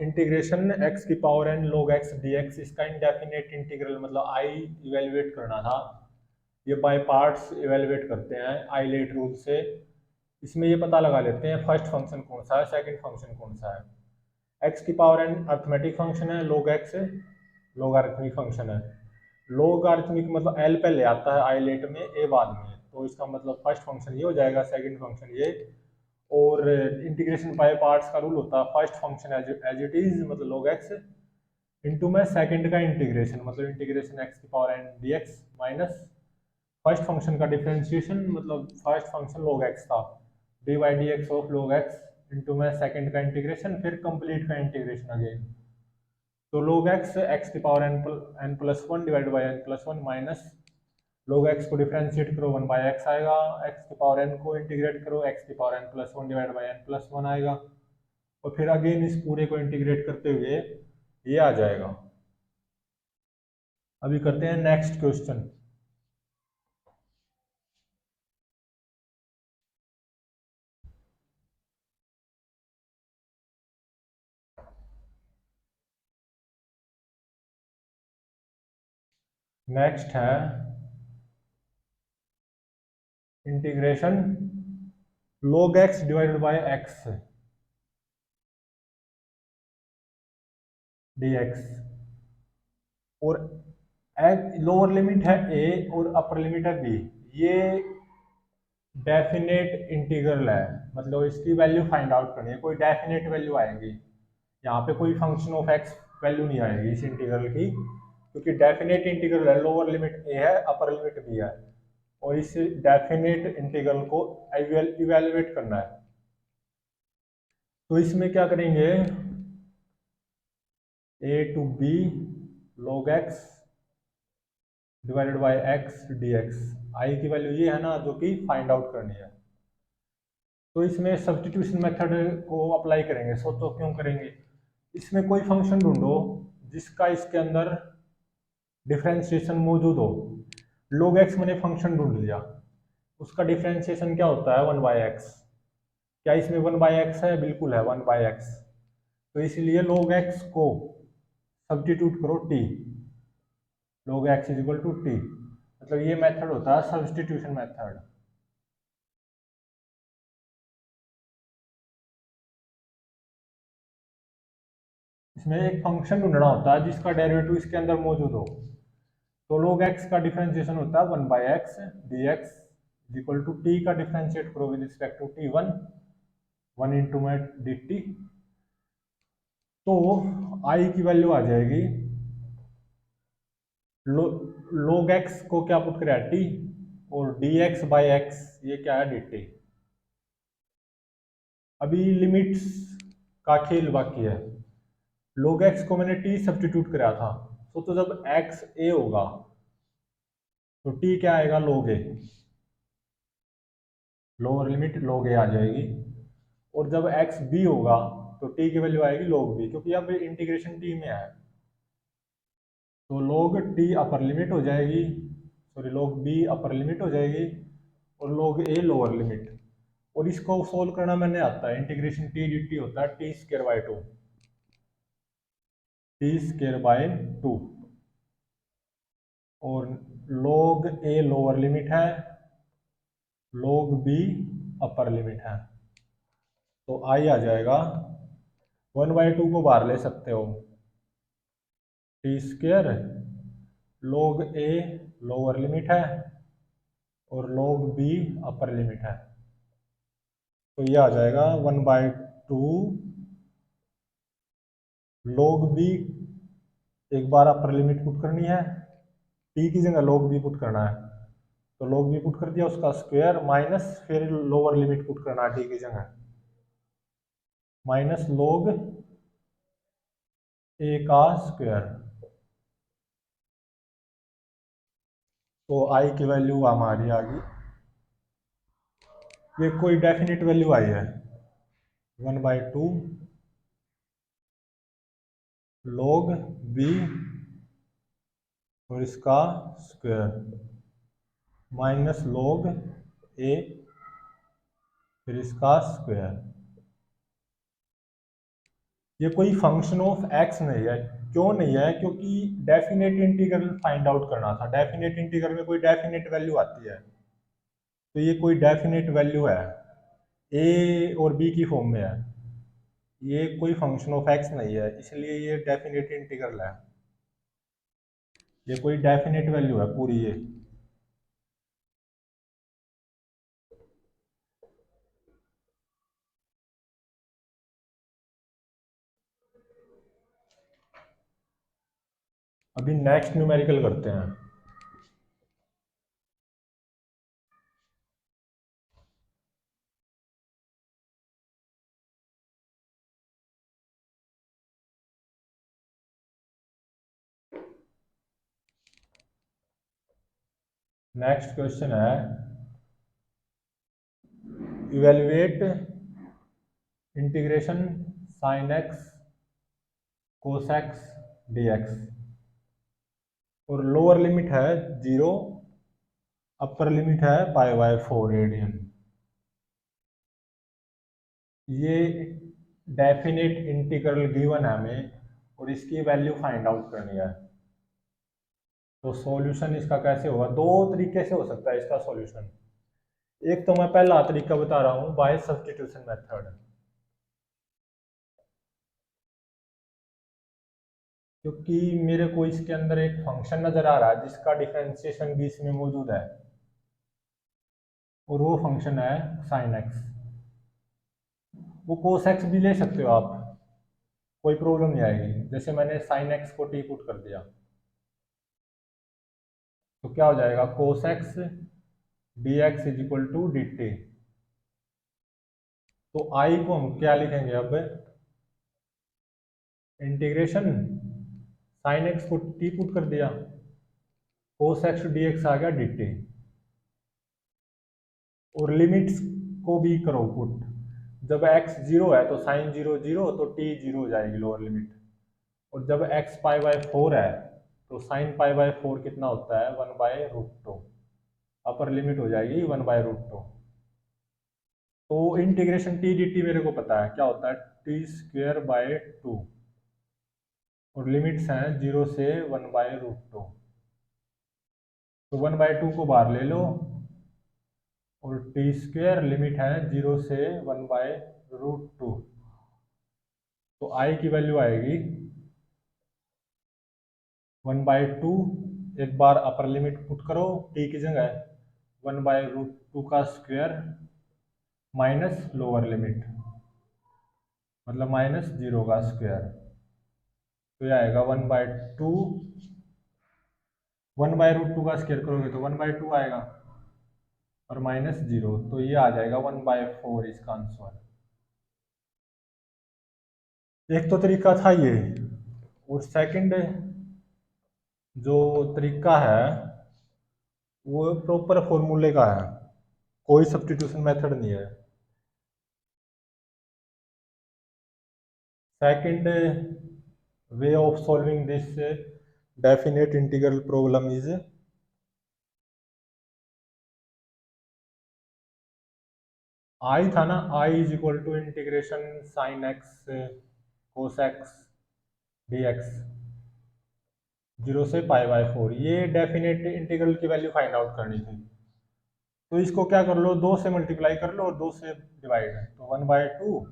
इंटीग्रेशन एक्स की power N log x dx, इसका इंडेफिनेट इंटीग्रल मतलब आई इवेल्युएट करना था। ये बाय पार्ट्स इवेल्युएट करते हैं आइलेट रूल से। इसमें ये पता लगा लेते हैं फर्स्ट फंक्शन कौन सा है, सेकंड फंक्शन कौन सा है। एक्स की पावर एन अर्थमेटिक फंक्शन है, log x लॉगरिथमिक फंक्शन है। लॉगरिथमिक मतलब एल पहले आता है आइलेट में, ए बाद में, तो इसका मतलब फर्स्ट फंक्शन ये हो जाएगा, सेकंड फंक्शन ये। और इंटीग्रेशन बाय पार्ट्स का रूल होता है first function as it is मतलब log x इंटू में सेकंड का इंटीग्रेशन मतलब इंटीग्रेशन एक्स की power n d x minus first function का डिफरेंशिएशन मतलब फर्स्ट फंक्शन log x था, d by d x of log x into में सेकंड का इंटीग्रेशन फिर कंप्लीट का इंटीग्रेशन अगेन। तो log x की power n plus one divide by n plus one minus log x को डिफरेंशिएट करो 1 बाई एक्स आएगा, x की पावर n को इंटीग्रेट करो x की power n plus one divide by n plus one आएगा, और फिर अगेन इस पूरे को इंटीग्रेट करते हुए ये आ जाएगा। अभी करते हैं नेक्स्ट क्वेश्चन। नेक्स्ट है integration log x divided by x dx, और लोअर लिमिट है a और अपर लिमिट है b। ये डेफिनेट इंटीग्रल है, मतलब इसकी वैल्यू फाइंड आउट करनी है, कोई डेफिनेट वैल्यू आएगी। यहाँ पे कोई फंक्शन ऑफ एक्स वैल्यू नहीं आएगी इस इंटीग्रल की, क्योंकि डेफिनेट इंटीग्रल है, लोअर लिमिट ए है अपर लिमिट बी है, और इस डेफिनेट इंटीग्रल को इवेल्युएट करना है। तो इसमें क्या करेंगे, a to b log x divided by x dx, I की वैल्यू ये है ना जो कि फाइंड आउट करनी है। तो इसमें सब्स्टिट्यूशन मेथड को अप्लाई करेंगे। सोचो क्यों करेंगे, इसमें कोई फंक्शन ढूंढो जिसका इसके अंदर डिफरेंशिएशन मौजूद हो। log x मैंने फंक्शन ढूंढ लिया, उसका डिफरेंशिएशन क्या होता है 1 बाई एक्स। क्या इसमें 1 बाई एक्स है, बिल्कुल है 1 बाई एक्स। तो इसलिए log x को सब्स्टिट्यूट करो t, log x is equal to t, मतलब ये मेथड होता है सब्स्टिट्यूशन मेथड। इसमें एक फंक्शन ढूंढना होता है जिसका डेरिवेटिव इसके अंदर मौजूद हो। तो log x का डिफरेंशिएशन होता है 1 by x D x is equal to t का डिफरेंशिएट करो with respect to t one into में डी टी। तो आई की वैल्यू आ जाएगी, log x को क्या पुट करें टी, और डी एक्स बाई एक्स ये क्या है डी टी। अभी लिमिट्स का खेल बाकी है। log x को मैंने t सब्स्टिट्यूट करा था, तो जब x a होगा तो t क्या आएगा log a, lower limit log a आ जाएगी। और जब x b होगा तो t की वैल्यू आएगी log b, क्योंकि अब इंटीग्रेशन t में है। तो log t अपर लिमिट हो जाएगी, sorry log b upper limit हो जाएगी, और log a लोअर लिमिट। और इसको सोल्व करना मैंने आता है, इंटीग्रेशन t dt होता है T square by two, T square by two, और log a लोअर लिमिट है, log b अपर लिमिट है। तो आई आ जाएगा 1/2 को बाहर ले सकते हो, T square log a lower limit है और log b अपर लिमिट है। तो ये आ जाएगा 1/2 log b, एक बार अपर लिमिट पुट करनी है, t की जगह log b पुट करना है, तो log b पुट कर दिया उसका स्क्वायर, माइनस फिर लोअर लिमिट पुट करना है t की जगह, माइनस log a का स्क्वायर। तो आई की वैल्यू हमारी आ गई, ये कोई डेफिनेट वैल्यू आई है 1/2 log b और इसका स्क्वायर माइनस log a फिर इसका स्क्वायर। ये कोई फंक्शन ऑफ एक्स नहीं है। क्यों नहीं है? क्योंकि डेफिनेट इंटीग्रल फाइंड आउट करना था। डेफिनेट इंटीग्रल में कोई डेफिनेट वैल्यू आती है, तो ये कोई डेफिनेट वैल्यू है, ए और बी की फॉर्म में है। ये कोई फंक्शन ऑफ एक्स नहीं है, इसलिए ये डेफिनेट इंटीग्रल है। ये कोई डेफिनेट वैल्यू है पूरी ये। अभी नेक्स्ट न्यूमेरिकल करते हैं। नेक्स्ट क्वेश्चन है, evaluate integration sine x cos x dx। और लोअर लिमिट है 0, अपर लिमिट है पाई/4 रेडियन। ये डेफिनेट इंटीग्रल गिवन है हमें, और इसकी वैल्यू फाइंड आउट करनी है। तो सॉल्यूशन इसका कैसे होगा? दो तरीके से हो सकता है इसका सॉल्यूशन। एक तो मैं पहला तरीका बता रहा हूँ, बाय सब्स्टिट्यूशन मेथड। क्योंकि मेरे को इसके अंदर एक फंक्शन नजर आ रहा है जिसका डिफरेंशिएशन भी इसमें मौजूद है, और वो फंक्शन है साइन एक्स। वो कोस एक्स भी ले सकते हो आप, कोई प्रॉब्लम नहीं आएगी। जैसे मैंने साइन एक्स को टी पुट कर दिया, तो क्या हो जाएगा? Cos x D x is equal to d t. तो आई को हम क्या लिखेंगे अब? इंटीग्रेशन साइन एक्स को टी पुट कर दिया, कोस एक्स डी एक्स आ गया डी टी। और लिमिट्स को भी करो पुट। जब x जीरो है तो साइन जीरो जीरो, तो t जीरो हो जाएगी लोअर लिमिट। और जब x पाई/4 है तो साइन पाई/4 कितना होता है? 1/√2। अपर लिमिट हो जाएगी 1/√2। तो इंटीग्रेशन टी डी टी मेरे को पता है क्या होता है, t²/2। और लिमिट्स हैं 0 से 1/√2। तो 1/2 को बाहर ले लो, और t² लिमिट है 0 से 1/√2। तो आई की वैल्यू आएगी 1/2। एक बार अपर लिमिट पुट करो टी की जगह, 1/√2 का स्क्वायर माइनस लोअर लिमिट, मतलब -0 का स्क्वायर। तो ये आएगा 1/2। 1/√2 का स्क्वायर करोगे तो 1/2 आएगा, और -0, तो ये आ जाएगा 1/4 इसका आंसर। एक तो तरीका था ये, और सेकंड जो तरीका है वो प्रॉपर फॉर्मूले का है, कोई सब्स्टिट्यूशन मेथड नहीं है। Second way of solving this definite integral problem is, I था ना, I is equal to integration sine x cos x D x, 0 से पाई/4। ये डेफिनेट इंटीग्रल की वैल्यू फाइंड आउट करनी थी। तो इसको क्या कर लो, 2 से मल्टीप्लाई कर लो और 2 से डिवाइड है, तो 1/2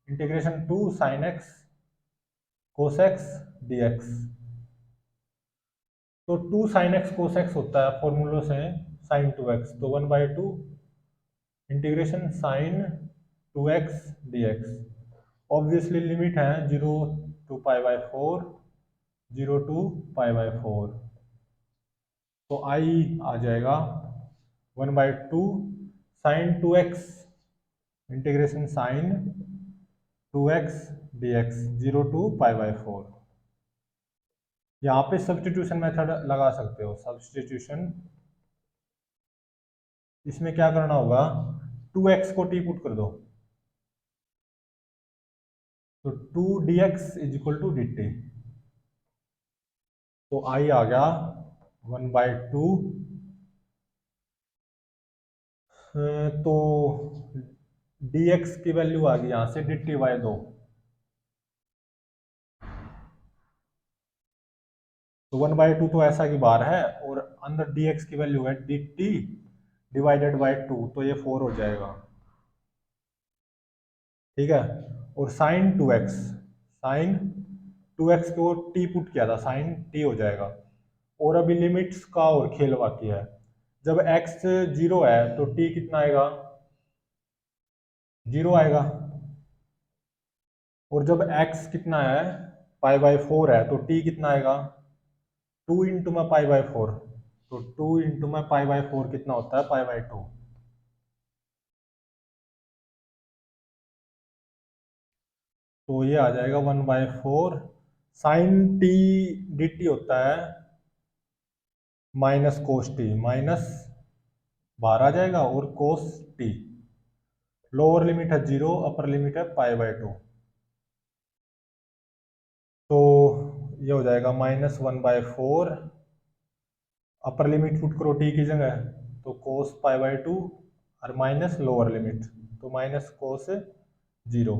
integration 2 sign x cos x D x. तो 2 साइन एक्स कोस एक्स होता है फॉर्मूलों से साइन 2x, तो 1/2 integration sine 2x dx। Obviously limit है 0 टू पाई/4, 0 टू पाई/4। तो आई आ जाएगा 1/2 sine 2x integration sine 2x dx, 0 to पाई/4। यहाँ पे सब्स्टिट्यूशन मेथड लगा सकते हो। सब्स्टिट्यूशन, इसमें क्या करना होगा, 2x को टी पुट कर दो, तो 2 dx is equal to d t. तो आई आ गया 1/2। तो dx की वैल्यू आ गई यहाँ से dt/2। तो 1/2 तो ऐसा की बार है, और अंदर dx की वैल्यू है dt डिवाइडेड बाय 2, तो ये 4 हो जाएगा। ठीक है, और साइन 2x को t पुट किया था, साइन t हो जाएगा। और अभी लिमिट्स का और खेल बाकी है। जब x 0 है तो t कितना आएगा, 0 आएगा। और जब x कितना है, π/4 है, तो t कितना आएगा, 2 इंटू में π/4, तो 2 इंटू में π/4 कितना होता है, π/2। तो ये आ जाएगा 1/4 साइन t dt होता है माइनस कोस टी, माइनस बाहर आ जाएगा, और कोस टी। लोअर लिमिट है 0, अपर लिमिट है π/2। तो ये हो जाएगा -1/4, अपर लिमिट पुट करो टी की जगह, तो कोस π/2, और माइनस लोअर लिमिट, तो माइनस कोस 0।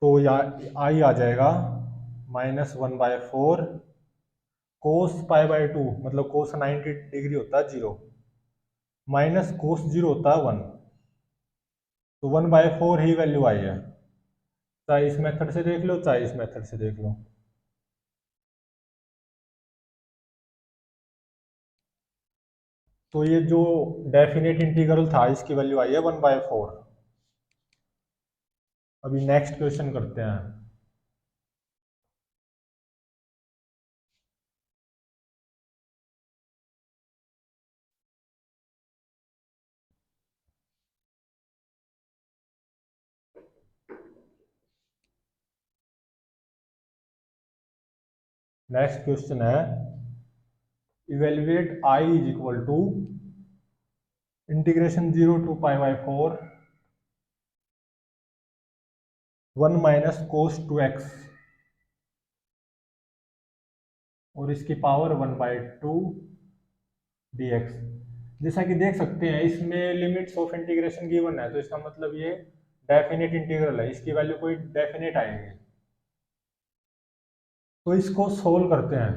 तो आई आ जाएगा -1/4 कोस π/2, मतलब कोस 90 डिग्री होता है 0, माइनस कोस 0 होता है 1। तो 1/4 ही वैल्यू आई है, चाहे इस मेथड से देख लो चाहे इस मेथड से देख लो। तो ये जो डेफिनेट इंटीग्रल था इसकी वैल्यू आई है 1/4। अभी नेक्स्ट क्वेश्चन करते हैं। नेक्स्ट क्वेश्चन है, evaluate I is equal to integration 0 to π/4 1 minus cos 2x, और इसकी पावर 1/2 dx। जैसा कि देख सकते हैं इसमें लिमिट्स ऑफ इंटीग्रेशन गिवन है, तो इसका मतलब ये डेफिनेट इंटीग्रल है, इसकी वैल्यू कोई डेफिनेट आएगी। तो इसको सोल्व करते हैं।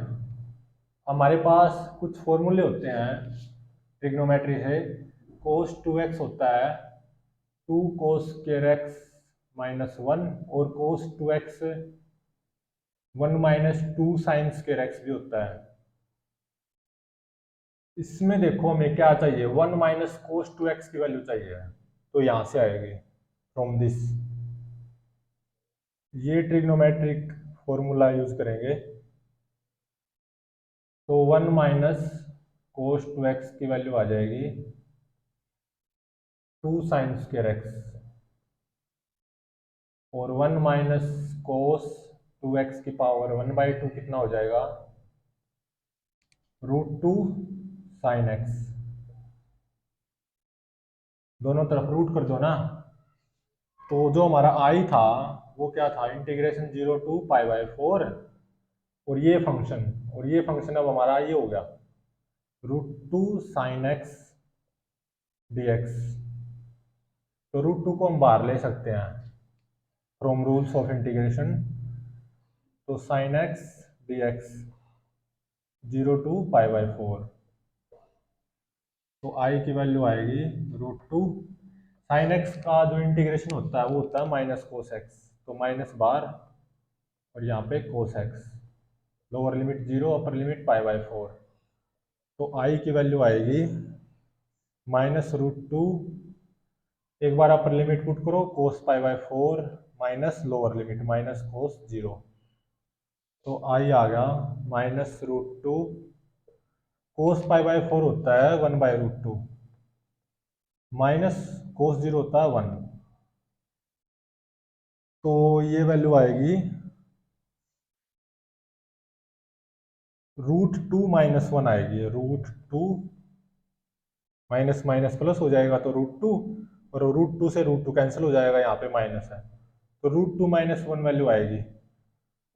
हमारे पास कुछ फॉर्मूले होते हैं ट्रिग्नोमेट्री से। cos 2x होता है 2 cos स्क्वायर x माइनस 1, और cos 2x 1 minus 2 sine square x भी होता है। इसमें देखो हमें क्या चाहिए, 1 माइनस कोस 2x की वैल्यू चाहिए, तो यहां से आएगी फ्रॉम दिस। ये ट्रिग्नोमेट्रिक फॉर्मूला यूज करेंगे। तो 1 माइनस कोस 2x की वैल्यू आ जाएगी 2 साइन स्क्वायर x, और 1 माइनस कोस 2x की पावर 1/2 कितना हो जाएगा, √2 साइन x। दोनों तरफ रूट कर दो ना। तो जो हमारा आई था वो क्या था, इंटीग्रेशन 0 टू π/4, और ये फंक्शन अब हमारा ये हो गया √2 साइन x dx। तो √2 को हम बाहर ले सकते हैं फ्रॉम रूल्स ऑफ इंटीग्रेशन। तो साइन x dx 0 टू π/4, तो आई की वैल्यू आएगी √2 साइन x का जो इंटीग्रेशन होता है वो होता है माइनस कोस x, तो माइनस बार और यहाँ पे cos x, lower limit 0, upper limit π/4। तो आई की वैल्यू आएगी -√2, एक बार अपर लिमिट पुट करो cos π/4 minus lower limit minus cos 0, तो आई आ गया -√2 कोस π/4 होता है 1/√2 माइनस कोस 0 होता है 1, तो ये वैल्यू आएगी √2 माइनस 1 आएगी। √2 माइनस माइनस प्लस हो जाएगा, तो √2, और √2 से √2 कैंसिल हो जाएगा, यहाँ पे माइनस है, तो √2 माइनस 1 वैल्यू आएगी।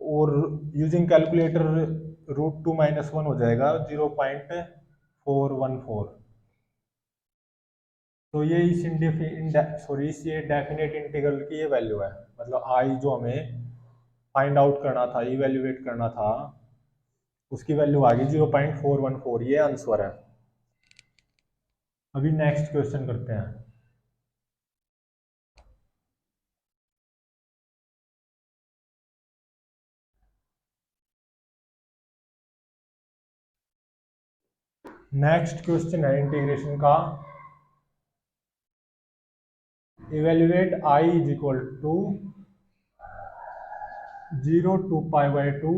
और यूजिंग कैलकुलेटर √2 माइनस 1 हो जाएगा 0.414। तो ये इस इस ये डेफिनेट इंटीग्रल की ये वैल्यू है, मतलब आई जो हमें फाइंड आउट करना था, इवेल्युएट करना था, उसकी वैल्यू आ गई 0.414। ये आंसर है। अभी नेक्स्ट क्वेश्चन करते हैं। नेक्स्ट क्वेश्चन है इंटीग्रेशन का। Evaluate I is equal to 0 to pi by 2।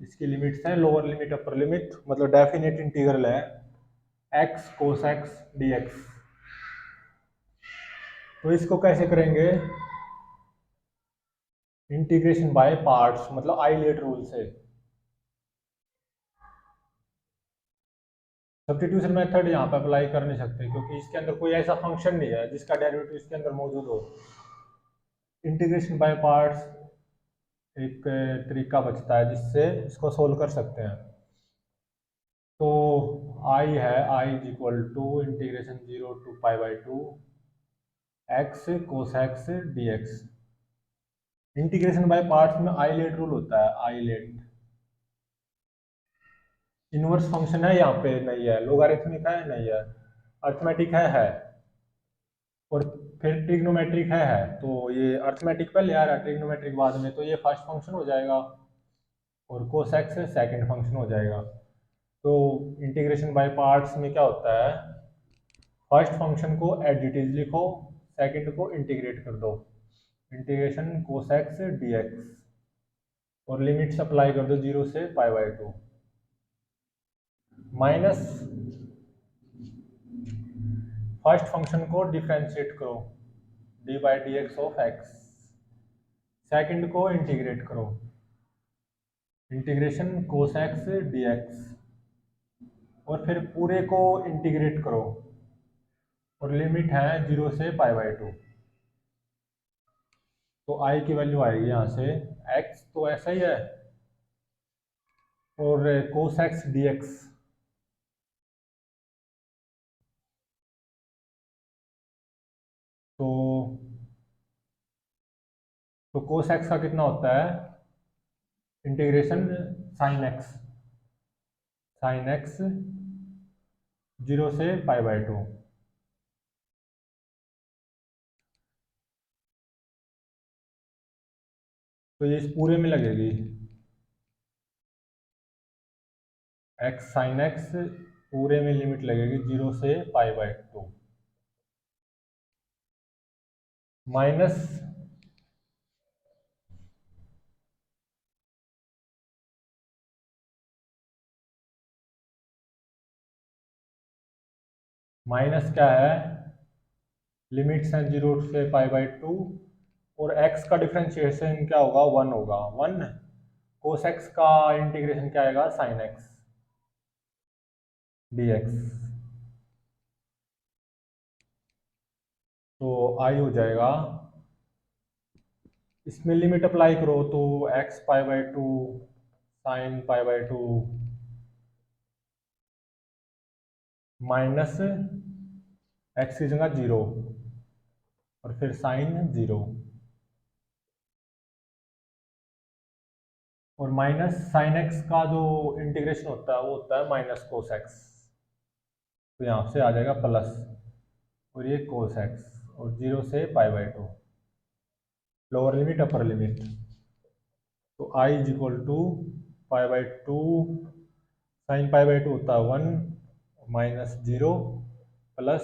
इसकी लिमिट्स हैं लोअर लिमिट अपर लिमिट, मतलब डेफिनेट इंटीग्रल है x कोस x dx। तो इसको कैसे करेंगे? इंटीग्रेशन बाय पार्ट्स, मतलब आइलेट रूल से। सब्स्टिट्यूशन मेथड यहाँ पे अप्लाई कर नहीं सकते क्योंकि इसके अंदर कोई ऐसा फंक्शन नहीं है जिसका डेरिवेटिव इसके अंदर मौजूद हो। इंटीग्रेशन बाय पार्ट्स एक तरीका बचता है जिससे इसको सोल्व कर सकते हैं। तो आई है, I is equal to integration 0 to pi by 2 x cos x D x. Integration by parts में आइलेट रूल होता है, आइलेट। इनवर्स फंक्शन है यहाँ पे नहीं है, लोगारिथमिक है नहीं है, अर्थमेटिक है, और फिर ट्रिग्नोमेट्रिक है। तो ये अर्थमेटिक पहले आ रहा है, ट्रिग्नोमेट्रिक बाद में, तो ये फर्स्ट फंक्शन हो जाएगा और कोसेक्स सेकंड फंक्शन हो जाएगा। तो इंटीग्रेशन बाय पार्ट्स में क्या होता है, फर्स्ट फंक्शन को एज इट इज लिखो, सेकंड को इंटीग्रेट कर दो, इंटीग्रेशन कोसेक्स डीएक्स, और लिमिट्स अप्लाई कर दो 0 से pi by 2, minus first function को डिफ्रेंशिएट करो D by d x of x, second को इंटीग्रेट करो, integration cos x D x, और फिर पूरे को इंटीग्रेट करो, और लिमिट है 0 से पाई बाई 2। तो आई की वैल्यू आएगी यहाँ से, एक्स तो ऐसा ही है, और कोस एक्स डी एक्स, तो कोस एक्स का कितना होता है, integration sine x, sine x 0 से पाई बाई 2। तो ये इस पूरे में लगेगी, एक्स साइन एक्स पूरे में लिमिट लगेगी 0 से पाई बाई 2, माइनस माइनस क्या है, लिमिट्स हैं 0 से पाई बाई 2, और x का डिफ्रेंशिएशन क्या होगा, 1 होगा, 1। कोस x का इंटीग्रेशन क्या आएगा, साइन x dx। तो आई हो जाएगा, इसमें लिमिट अप्लाई करो तो x pi by 2 sine pi by 2 minus x की जगह 0 और फिर साइन 0, और माइनस साइन एक्स का जो इंटीग्रेशन होता है वो होता है माइनस कोस एक्स, तो यहाँ से आ जाएगा प्लस, और ये कोस एक्स, और 0 से pi by 2, lower limit upper limit. तो I is equal to pi by 2 sine pi by 2 होता है 1 minus 0 plus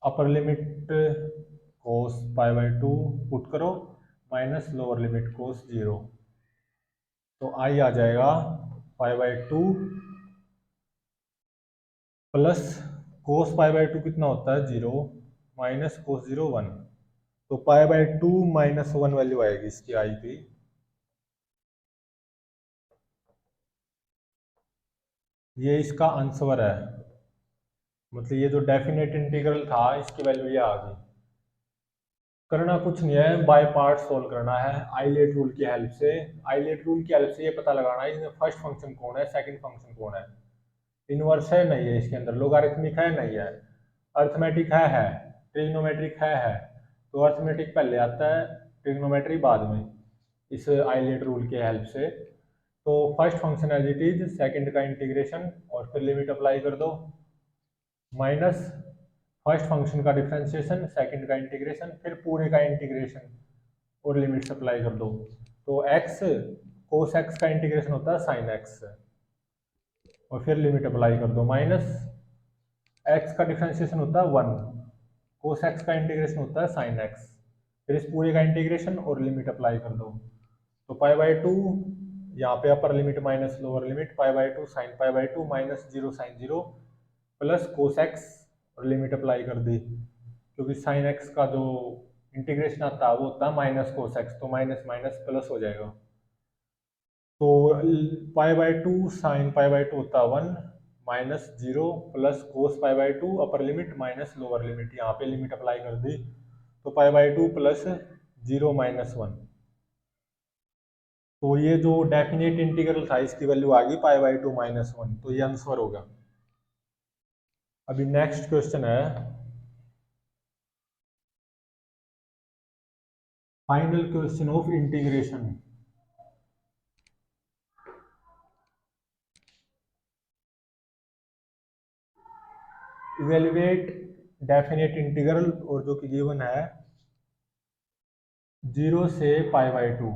upper limit cos pi by 2 put करो, माइनस लोअर लिमिट कोस 0। तो आई आ जाएगा pi by 2 plus cos pi by 2 कितना होता है 0 माइनस कोस 0 1। तो पाई बाई 2 माइनस 1 वैल्यू आएगी इसकी आई की। ये इसका आंसर है, मतलब ये जो डेफिनेट इंटीग्रल था इसकी वैल्यू ये आ गई। करना कुछ नहीं है, बाय पार्ट सोल्व करना है आइलेट रूल की हेल्प से। आइलेट रूल की हेल्प से ये पता लगाना है इसमें फर्स्ट फंक्शन कौन है, सेकंड फंक्शन कौन है, इनवर्स है नहीं है इसके अंदर, लोगारिथमिक है नहीं है, अर्थमेटिक है, ट्रिग्नोमेट्रिक है। तो अर्थमेटिक पहले आता है, ट्रिग्नोमेट्री बाद में। इस आइलेट रूल के हेल्प से। तो first function as it is, second का इंटीग्रेशन और फिर लिमिट अप्लाई कर दो, माइनस फर्स्ट फंक्शन का डिफरेंशिएशन, सेकंड का इंटीग्रेशन, फिर पूरे का इंटीग्रेशन और लिमिट्स अप्लाई कर दो। तो x कोस x का इंटीग्रेशन होता है साइन x, और फिर लिमिट अप्लाई कर दो, माइनस x का डिफरेंशिएशन होता है 1, कोस x का इंटीग्रेशन होता है साइन x, फिर इस पूरे का इंटीग्रेशन और लिमिट अप्लाई कर दो। तो पाई बाई टू, यहाँ पे upper limit minus lower limit, pi by two sign pi by two minus zero sine zero plus cos x और लिमिट अप्लाई कर दी, क्योंकि साइन एक्स का जो इंटीग्रेशन आता है वो होता है माइनस कोस एक्स, तो माइनस माइनस प्लस हो जाएगा। तो pi by two sign pi by two होता है 1 minus zero plus cos pi by two upper limit minus lower limit, यहाँ पे लिमिट अप्लाई कर दी, तो pi by two plus zero minus 1। तो ये जो डेफिनेट इंटीग्रल था इसकी वैल्यू आ गई पाई बाई टू माइनस 1, तो ये आंसर होगा। अभी नेक्स्ट क्वेश्चन है, final question of integration. Evaluate definite integral, और जो कि गिवन है 0 से pi by two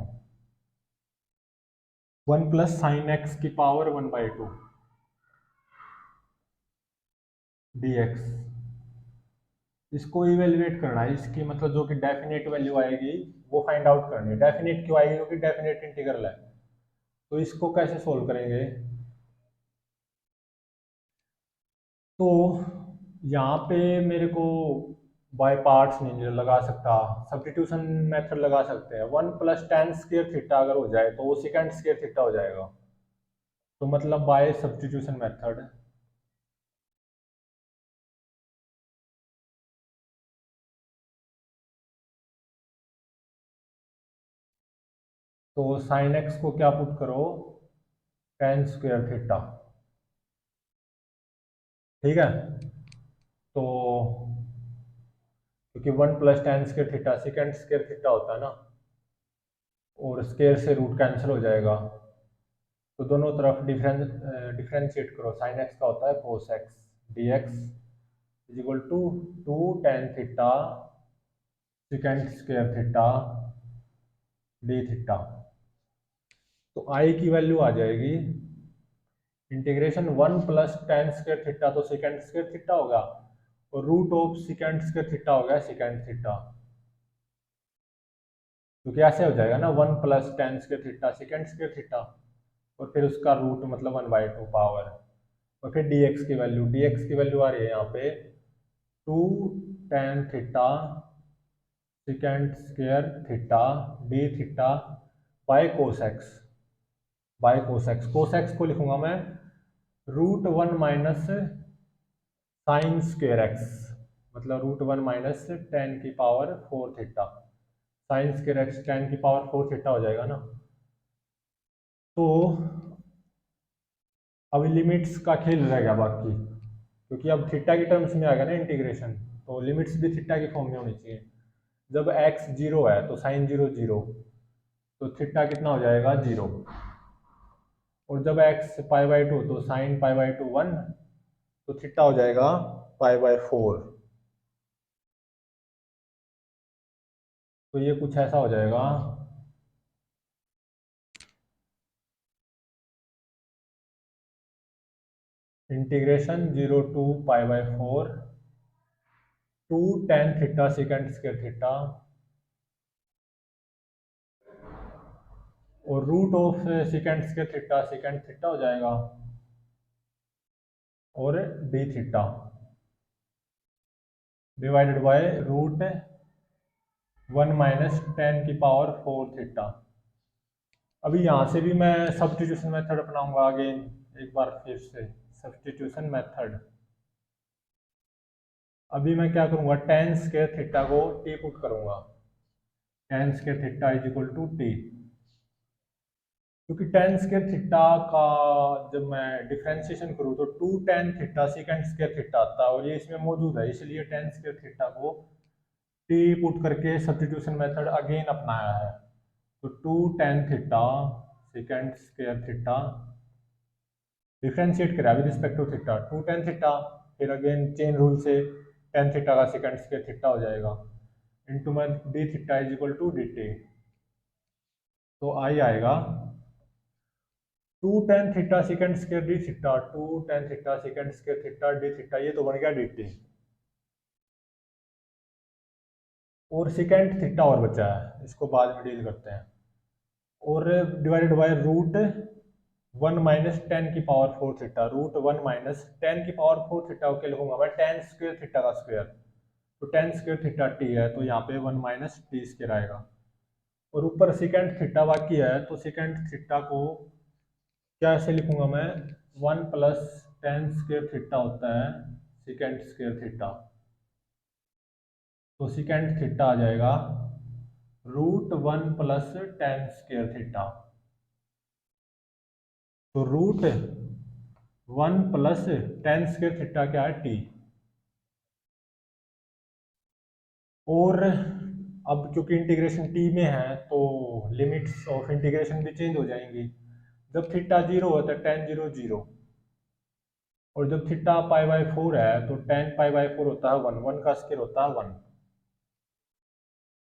1 plus sine x की पावर 1 बाई टू dx। इसको इवेल्युएट करना है, इसकी मतलब जो कि डेफिनेट वैल्यू आएगी वो फाइंड आउट करनी है। डेफिनेट क्यों आएगी? क्योंकि डेफिनेट इंटीग्रल है। तो इसको कैसे सोल्व करेंगे? तो यहाँ पे मेरे को बाय पार्ट्स नहीं लगा सकता, सब्स्टिट्यूशन मेथड लगा सकते हैं। 1 प्लस टेन स्क्वायर थीटा अगर हो जाए तो वो सेकंड स्क्वायर थीटा हो जाएगा, तो मतलब बाय सब्स्टिट्यूशन मेथड। तो साइन एक्स को क्या पुट करो, टेन स्क्वायर थीटा, ठीक है। तो क्योंकि 1 plus tan square theta sec square theta होता है ना, और स्क्वायर से रूट कैंसिल हो जाएगा, तो दोनों तरफ डिफरेंशिएट करो। साइन एक्स का होता है cos x D x is equal to 2 tan theta sec square theta d theta. तो आई की वैल्यू आ जाएगी integration 1 plus tan square theta, तो सेकंड स्क्वायर थीटा होगा, और root of sec square theta हो गया सेकंड थीटा, क्योंकि ऐसे हो जाएगा ना 1 plus tan square theta sec square theta, और फिर उसका रूट मतलब 1 बाई टू पावर, और फिर dx की वैल्यू, dx की वैल्यू आ रही है यहाँ पे 2 tan theta sec square theta d theta by cos x, by cos x. Cos x को लिखूंगा मैं root 1 minus sine square x, मतलब रूट 1 माइनस टेन की power 4 theta, sine square x tan की पावर 4 थीटा हो जाएगा ना। तो अभी लिमिट्स का खेल रह गया बाकी, क्योंकि अब थीटा की टर्म्स में आ गया ना इंटीग्रेशन, तो लिमिट्स भी थीटा की फॉर्म में होनी चाहिए। जब x जीरो है तो साइन जीरो जीरो, तो थीटा कितना हो जाएगा 0, और जब x पाई बाई टू तो साइन पाई बाई टू 1, तो थीटा हो जाएगा पाई बाई 4। तो ये कुछ ऐसा हो जाएगा, integration 0 to pi by 4 2 tan theta sec square theta, और root of sec square theta sec theta हो जाएगा, और d theta divided by root 1 minus tan की पावर 4 थीटा। अभी यहाँ से भी मैं सब्स्टिट्यूशन मेथड अपनाऊंगा अगेन, एक बार फिर से सब्स्टिट्यूशन मेथड। अभी मैं क्या करूंगा, टेन स्क्वायर थीटा को टी पुट करूंगा, tan square theta is equal to T, क्योंकि टेन स्क्वायर थीटा का जब मैं डिफरेंशिएशन करूँ तो 2 tan theta sec square theta आता है, और ये इसमें मौजूद है, इसलिए टेन स्क्वायर थीटा को टी पुट करके सब्स्टिट्यूशन मेथड अगेन अपनाया है। तो 2 tan theta sec square theta differentiate करा with respect to theta 2 tan theta, फिर अगेन चेन रूल से tan थीटा का सेकेंड स्क्वायर थीटा हो जाएगा इंटू में d theta is equal to d t. तो आई आएगा 2 tan theta sec square d theta 2 tan theta sec square theta d theta, ये तो बन गया डी टी। और सेकेंड थीटा और बचा है, इसको बाद में डील करते हैं। और डिवाइडेड बाय रूट 1 - tan⁴थीटा √1 - tan⁴थीटा को क्या लिखूंगा मैं, tan स्क्वायर थीटा का स्क्वायर। तो tan स्क्वायर थीटा टी है, तो यहाँ पे 1 - टी स्क्वायर आएगा। और ऊपर सेकेंड थीटा बाकी है, तो सेकेंड थीटा को क्या ऐसे लिखूंगा मैं, 1 + tan स्क्वायर थीटा होता है सेकेंड स्क्वायर थीटा। तो सेकेंड थीटा आ जाएगा √1 + tan स्क्वायर थीटा। तो √1 + tan स्क्वायर थीटा क्या है, टी। और अब क्योंकि इंटीग्रेशन टी में है तो लिमिट्स ऑफ इंटीग्रेशन भी चेंज हो जाएंगी। जब थीटा 0 होता है tan 0 0, और जब थीटा π/4 है तो tan π/4 होता है 1, 1 का स्क्वायर होता है 1।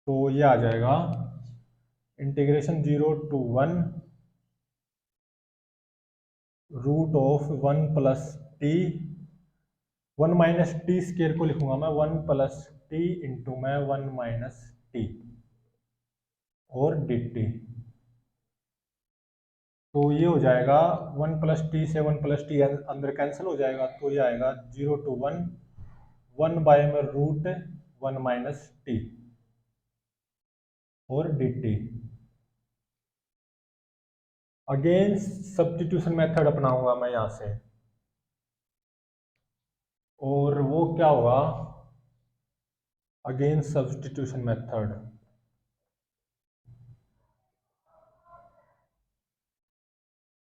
तो ये आ जाएगा integration 0 to 1 √1 + t 1 - T square को लिखूंगा मैं 1 + t इंटू में 1 - टी और डी टी। तो ये हो जाएगा 1 + टी से 1 + टी अंदर कैंसिल हो जाएगा, तो ये आएगा 0 to 1 1 में √1 - टी और d T. Again substitution method अपनाऊंगा मैं यहाँ से, और वो क्या होगा, अगेन सब्स्टिट्यूशन मेथड।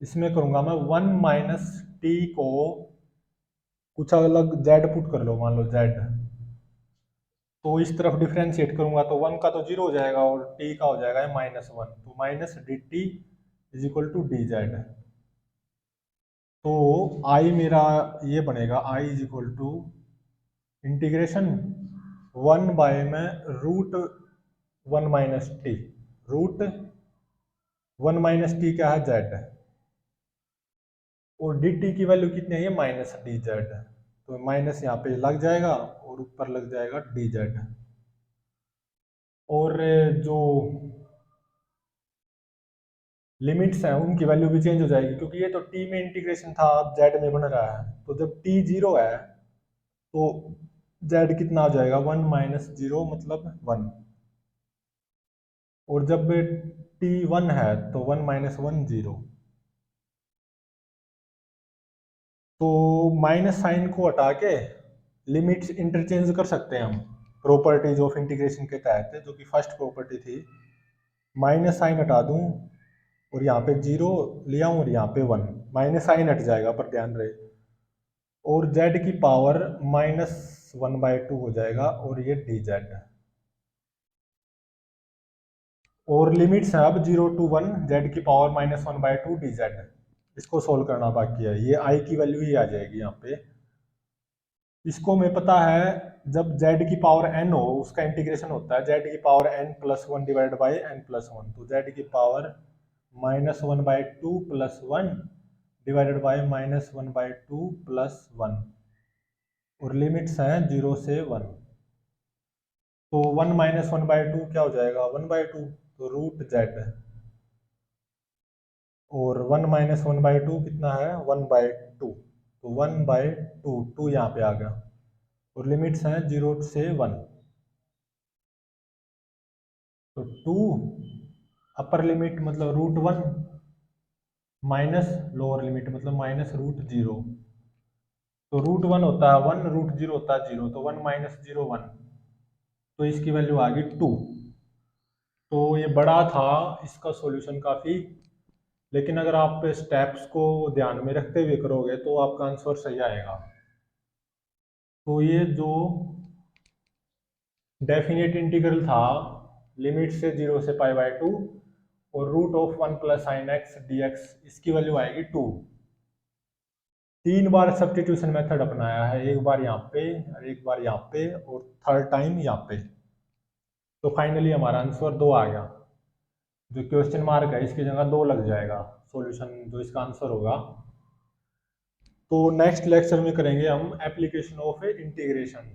इसमें करूंगा मैं 1 - टी को कुछ अलग z पुट कर लो, मान लो z, तो इस तरफ डिफ्रेंशिएट करूंगा तो 1 का तो 0 हो जाएगा और t का हो जाएगा -1, तो minus d t is equal to d z. तो i मेरा ये बनेगा, i is equal to integration 1 में √1 - टी, √1 - टी क्या है, z, और डी टी की वैल्यू कितनी है, ये -dz। तो माइनस यहाँ पे लग जाएगा और ऊपर लग जाएगा dz। और जो लिमिट्स हैं उनकी वैल्यू भी चेंज हो जाएगी, क्योंकि ये तो t में इंटीग्रेशन था, अब z में बन रहा है। तो जब t 0 है तो z कितना हो जाएगा, 1 - 0 मतलब 1, और जब t 1 है तो 1 - 1 0। तो माइनस साइन को हटा के लिमिट्स इंटरचेंज कर सकते हैं हम प्रॉपर्टीज ऑफ इंटीग्रेशन के तहत, जो कि फर्स्ट प्रॉपर्टी थी। माइनस साइन हटा दूं और यहाँ पे 0 लिया हूँ और यहाँ पे 1, माइनस साइन हट जाएगा पर ध्यान रहे, और z की पावर -1/2 हो जाएगा, और ये dz। और लिमिट्स है अब 0 to 1 z की पावर -1/2 dz। इसको सोल्व करना बाकी है, ये i की वैल्यू ही आ जाएगी यहाँ पे। इसको मैं पता है, जब z की पावर n हो उसका इंटीग्रेशन होता है z की power n+1 divide by n+1, तो z की पावर -1/2 + 1 डिवाइडेड बाई -1/2 + 1, और लिमिट्स हैं 0 से 1। तो 1 - 1/2 क्या हो जाएगा, 1/2, तो √z, और 1 - 1/2 कितना है, 1/2, तो 1/2, 2 यहाँ पे आ गया, और लिमिट्स हैं 0 से 1। तो 2 अपर लिमिट मतलब √1 माइनस लोअर लिमिट मतलब -√0। तो √1 होता है 1, √0 होता है 0, तो 1 - 0 1, तो इसकी वैल्यू आ गई 2। तो ये बड़ा था, इसका सॉल्यूशन काफ़ी, लेकिन अगर आप स्टेप्स को ध्यान में रखते हुए करोगे तो आपका आंसर सही आएगा। तो ये जो डेफिनेट इंटीग्रल था लिमिट से 0 से π/2, और root of 1 plus sine x D x, इसकी वैल्यू आएगी 2। 3 बार सब्स्टिट्यूशन मेथड अपनाया है, एक बार यहाँ पे और एक बार यहाँ पे और थर्ड टाइम यहाँ पे। तो फाइनली हमारा आंसर 2 आ गया। जो क्वेश्चन मार्क है इसकी जगह 2 लग जाएगा, सॉल्यूशन जो इसका आंसर होगा। तो नेक्स्ट लेक्चर में करेंगे हम एप्लीकेशन ऑफ इंटीग्रेशन।